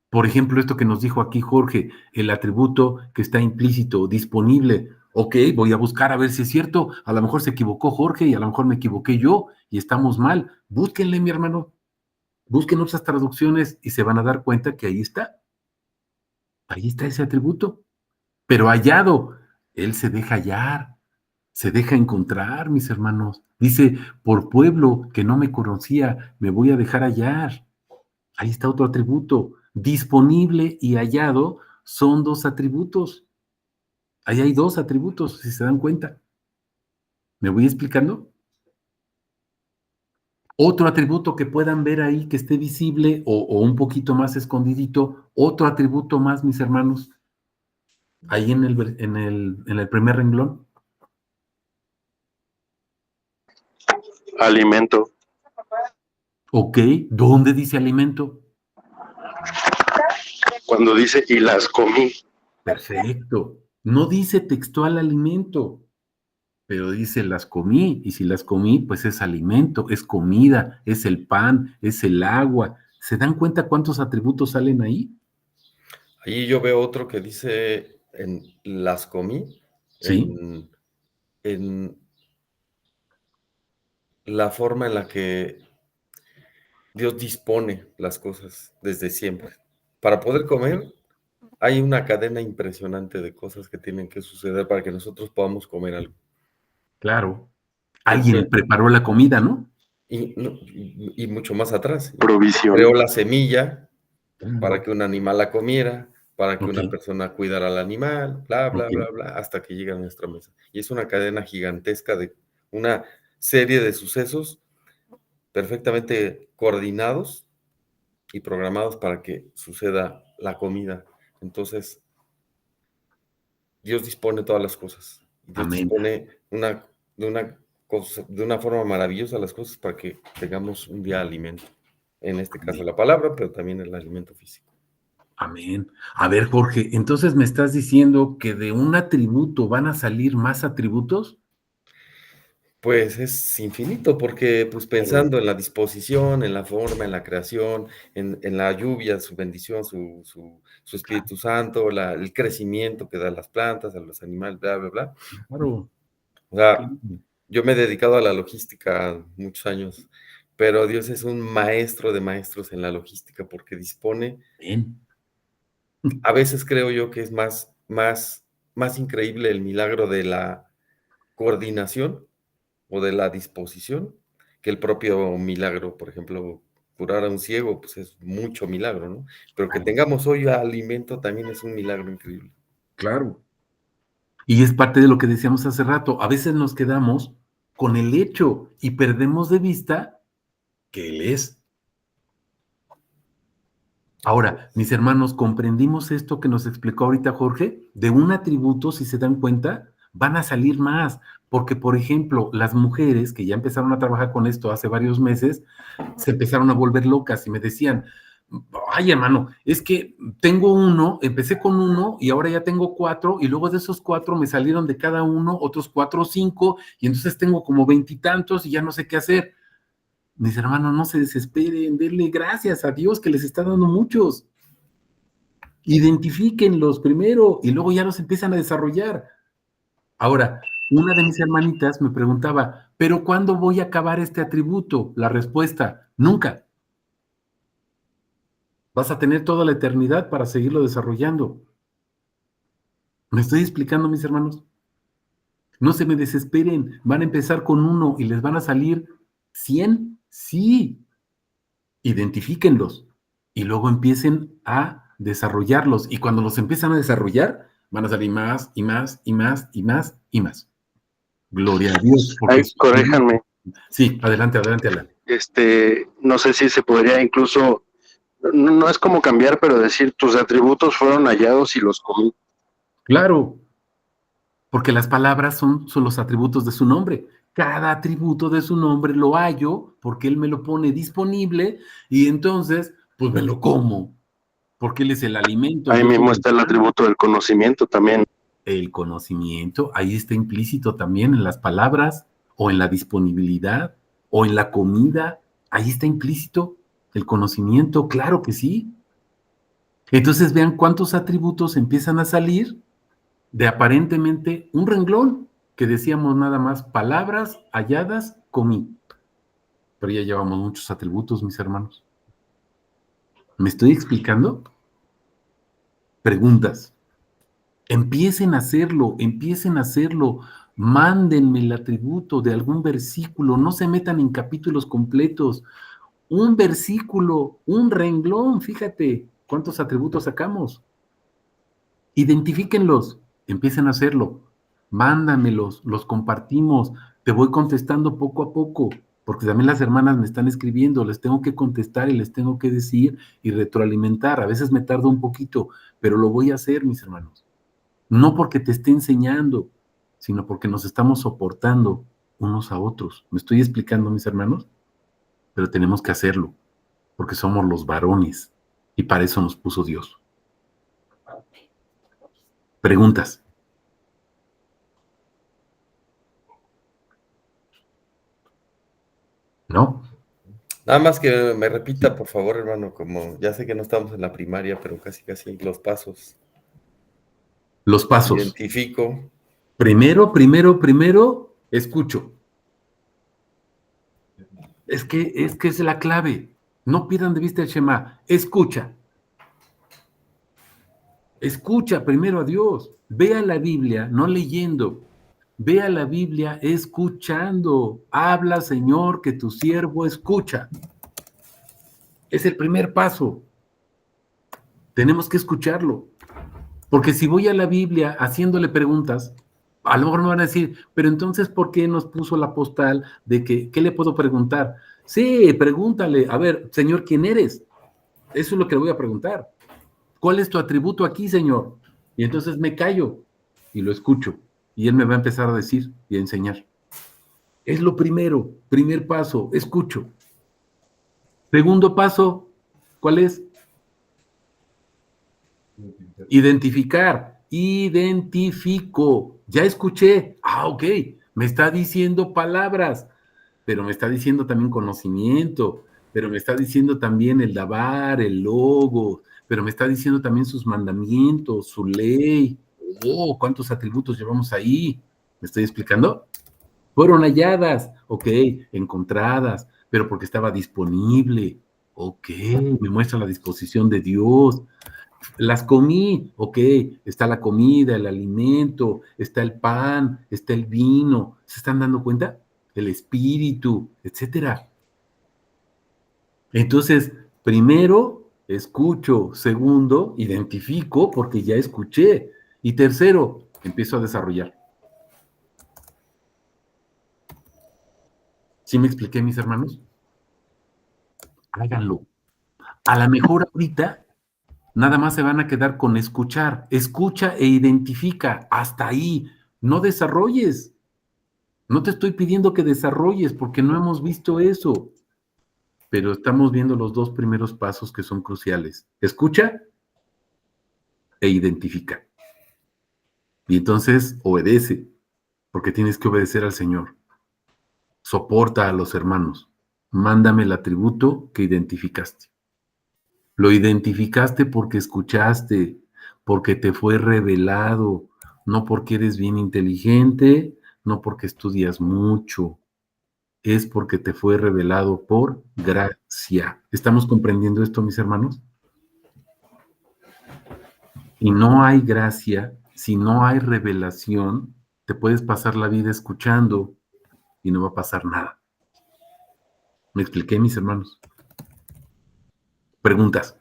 Por ejemplo, esto que nos dijo aquí Jorge, el atributo que está implícito, disponible. Ok, voy a buscar a ver si es cierto. A lo mejor se equivocó Jorge y a lo mejor me equivoqué yo y estamos mal. Búsquenle, mi hermano. Busquen otras traducciones y se van a dar cuenta que ahí está. Ahí está ese atributo. Pero hallado, él se deja hallar, se deja encontrar, mis hermanos. Dice, por pueblo que no me conocía, me voy a dejar hallar. Ahí está otro atributo. Disponible y hallado son dos atributos. Ahí hay dos atributos, si se dan cuenta. ¿Me voy explicando? Otro atributo que puedan ver ahí que esté visible o un poquito más escondidito, otro atributo más, mis hermanos, ahí en el primer renglón. Alimento. Ok, ¿dónde dice alimento? Cuando dice, y las comí. Perfecto. No dice textual alimento, pero dice las comí, y si las comí, pues es alimento, es comida, es el pan, es el agua. ¿Se dan cuenta cuántos atributos salen ahí? Ahí yo veo otro que dice, las comí, Sí, en la forma en la que Dios dispone las cosas desde siempre. Para poder comer, hay una cadena impresionante de cosas que tienen que suceder para que nosotros podamos comer algo. claro. Alguien Entonces, preparó la comida, ¿no? y mucho más atrás. Provisión. Creó la semilla para Claro. que un animal la comiera, para que Ok, una persona cuidara al animal, bla, bla, ok. bla, bla, hasta que llega a nuestra mesa. Y es una cadena gigantesca de una serie de sucesos perfectamente coordinados y programados para que suceda la comida. Entonces, Dios dispone todas las cosas. Dios Amén. dispone de una forma maravillosa las cosas para que tengamos un día alimento. En este caso Amén. la palabra, pero también el alimento físico. Amén. A ver, Jorge, entonces me estás diciendo que de un atributo van a salir más atributos. Pues es infinito, porque pues pensando en la disposición, en la forma, en la creación, en la lluvia, su bendición, su Espíritu Santo, el crecimiento que da a las plantas, a los animales, bla, bla, bla. Claro, O sea, claro. yo me he dedicado a la logística muchos años, pero Dios es un maestro de maestros en la logística porque dispone, Amén. a veces creo yo que es más increíble el milagro de la coordinación o de la disposición que el propio milagro. Por ejemplo, curar a un ciego, pues es mucho milagro, ¿no? Pero que tengamos hoy alimento también es un milagro increíble. Claro. Y es parte de lo que decíamos hace rato. A veces nos quedamos con el hecho y perdemos de vista que Él es. Ahora, mis hermanos, comprendimos esto que nos explicó ahorita Jorge, de un atributo, si se dan cuenta, van a salir más, porque por ejemplo, las mujeres que ya empezaron a trabajar con esto hace varios meses, se empezaron a volver locas y me decían, ay hermano, es que tengo uno, empecé con uno y ahora ya tengo cuatro y luego de esos cuatro me salieron de cada uno otros 4 o 5 y entonces tengo como 20 y tantos y ya no sé qué hacer. Mis hermanos, no se desesperen, denle gracias a Dios que les está dando muchos. Identifíquenlos primero y luego ya los empiezan a desarrollar. Ahora, una de mis hermanitas me preguntaba, ¿pero cuándo voy a acabar este atributo? La respuesta, nunca. Vas a tener toda la eternidad para seguirlo desarrollando. ¿Me estoy explicando, mis hermanos? No se me desesperen, van a empezar con uno y les van a salir 100, sí. Identifíquenlos y luego empiecen a desarrollarlos. Y cuando los empiezan a desarrollar, van a salir más y más y más y más y más. Gloria a Dios. Porque Ay, corréjanme. sí, adelante, adelante, Alan. No sé si se podría incluso, no es como cambiar, pero decir tus atributos fueron hallados y los comí. Claro, porque las palabras son los atributos de su nombre. Cada atributo de su nombre lo hallo porque Él me lo pone disponible y entonces, pues me lo como, porque Él es el alimento. Ahí Yo soy mismo está el atributo del conocimiento también. el conocimiento, ahí está implícito también en las palabras o en la disponibilidad o en la comida, ahí está implícito el conocimiento, claro que sí. Entonces vean cuántos atributos empiezan a salir de aparentemente un renglón que decíamos nada más palabras halladas, comí. Pero ya llevamos muchos atributos, mis hermanos. ¿Me estoy explicando? Preguntas. Empiecen a hacerlo, mándenme el atributo de algún versículo, no se metan en capítulos completos, un versículo, un renglón, fíjate cuántos atributos sacamos. Identifíquenlos, empiecen a hacerlo, mándamelos, los compartimos, te voy contestando poco a poco, porque también las hermanas me están escribiendo, les tengo que contestar y les tengo que decir y retroalimentar, a veces me tardo un poquito, pero lo voy a hacer, mis hermanos. No porque te esté enseñando, sino porque nos estamos soportando unos a otros. ¿Me estoy explicando, mis hermanos? Pero tenemos que hacerlo, porque somos los varones, y para eso nos puso Dios. Preguntas. ¿No? Nada más que me repita, por favor, hermano, como ya sé que no estamos en la primaria, pero casi los pasos. Los pasos. Identifico. Primero, escucho. Es que es la clave. No pierdan de vista el Shema. Escucha. Escucha primero a Dios. Vea la Biblia, no leyendo. Vea la Biblia escuchando. Habla, Señor, que tu siervo escucha. Es el primer paso. Tenemos que escucharlo. Porque si voy a la Biblia haciéndole preguntas, a lo mejor me van a decir, pero entonces, ¿por qué nos puso la postal de que, qué le puedo preguntar? Sí, pregúntale, a ver, Señor, ¿quién eres? Eso es lo que le voy a preguntar. ¿Cuál es tu atributo aquí, Señor? Y entonces me callo y lo escucho. Y Él me va a empezar a decir y a enseñar. Es lo primero, primer paso, escucho. Segundo paso, ¿cuál es? Identificar. Identifico. Ya escuché. Ah, ok. Me está diciendo palabras, pero me está diciendo también conocimiento, pero me está diciendo también el dabar, el logo, pero me está diciendo también sus mandamientos, su ley. Oh, ¿cuántos atributos llevamos ahí? ¿Me estoy explicando? Fueron halladas, ok, encontradas, pero porque estaba disponible. Ok, me muestra la disposición de Dios. Las comí, ok, está la comida, el alimento, está el pan, está el vino, ¿se están dando cuenta? El espíritu, etcétera. Entonces, primero, escucho, segundo, identifico porque ya escuché, y tercero, empiezo a desarrollar. ¿Sí me expliqué, mis hermanos? Háganlo. A lo mejor ahorita nada más se van a quedar con escuchar. Escucha e identifica. Hasta ahí. No desarrolles. No te estoy pidiendo que desarrolles porque no hemos visto eso. Pero estamos viendo los dos primeros pasos que son cruciales. Escucha e identifica. Y entonces obedece, porque tienes que obedecer al Señor. Soporta a los hermanos. Mándame el atributo que identificaste. Lo identificaste porque escuchaste, porque te fue revelado, no porque eres bien inteligente, no porque estudias mucho, es porque te fue revelado por gracia. ¿Estamos comprendiendo esto, mis hermanos? Y no hay gracia, si no hay revelación, te puedes pasar la vida escuchando y no va a pasar nada. ¿Me expliqué, mis hermanos? Preguntas.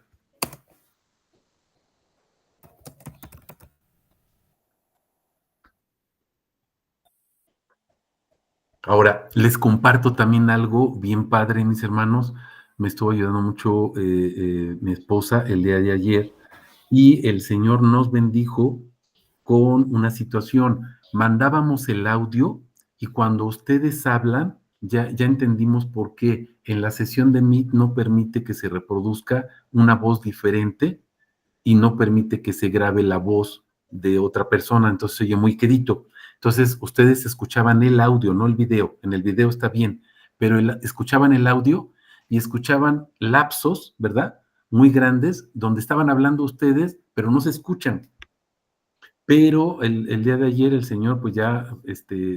Ahora, les comparto también algo bien padre, mis hermanos. Me estuvo ayudando mucho mi esposa el día de ayer y el Señor nos bendijo con una situación. Mandábamos el audio y cuando ustedes hablan, ya entendimos por qué en la sesión de Meet no permite que se reproduzca una voz diferente y no permite que se grabe la voz de otra persona, entonces se oye muy quedito. Entonces, ustedes escuchaban el audio, no el video. En el video está bien, pero escuchaban el audio y escuchaban lapsos, ¿verdad? Muy grandes, donde estaban hablando ustedes, pero no se escuchan. Pero el día de ayer el Señor, pues ya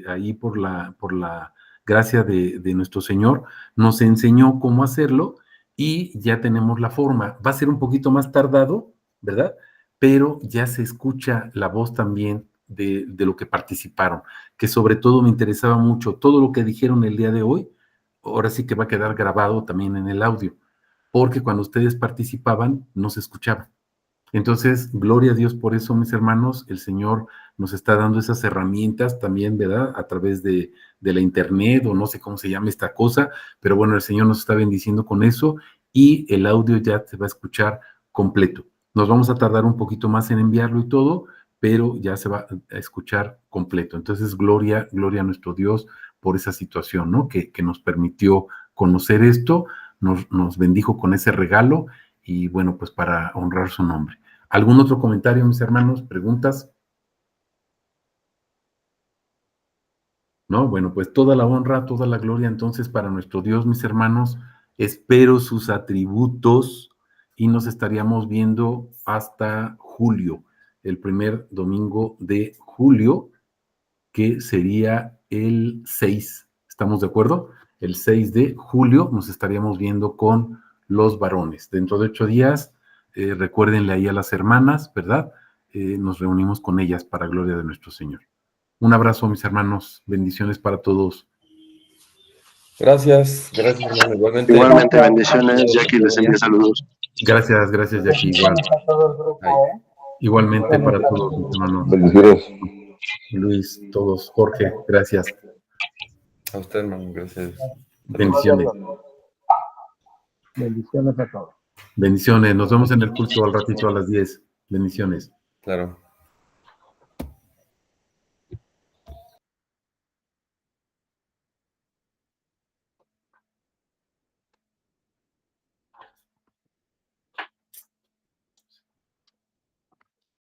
ahí por la gracia de nuestro Señor, nos enseñó cómo hacerlo y ya tenemos la forma. Va a ser un poquito más tardado, ¿verdad? pero ya se escucha la voz también de lo que participaron, que sobre todo me interesaba mucho todo lo que dijeron el día de hoy, ahora sí que va a quedar grabado también en el audio, porque cuando ustedes participaban no se escuchaba. Entonces, gloria a Dios por eso, mis hermanos, el Señor nos está dando esas herramientas también, ¿verdad? A través de la internet o no sé cómo se llama esta cosa, pero bueno, el Señor nos está bendiciendo con eso y el audio ya se va a escuchar completo. Nos vamos a tardar un poquito más en enviarlo y todo, pero ya se va a escuchar completo. Entonces, gloria a nuestro Dios por esa situación, ¿no? Que nos permitió conocer esto, nos bendijo con ese regalo y bueno, pues para honrar su nombre. ¿Algún otro comentario, mis hermanos? ¿Preguntas? No, bueno, pues toda la honra, toda la gloria entonces para nuestro Dios, mis hermanos. Espero sus atributos y nos estaríamos viendo hasta julio, el primer domingo de julio, que sería el 6. ¿Estamos de acuerdo? El 6 de julio nos estaríamos viendo con los varones. Dentro de 8 días, recuérdenle ahí a las hermanas, ¿verdad? Nos reunimos con ellas para gloria de nuestro Señor. Un abrazo, mis hermanos. Bendiciones para todos. Gracias, hermano. Igualmente, bendiciones. Jackie les envía saludos. Gracias, Jackie. Igual. Igualmente para todos, mis hermanos. Bendiciones. Luis, todos. Jorge, gracias. A usted, hermano. Gracias. Bendiciones. Bendiciones a todos. Bendiciones. Nos vemos en el culto al ratito a las 10. Bendiciones. Claro.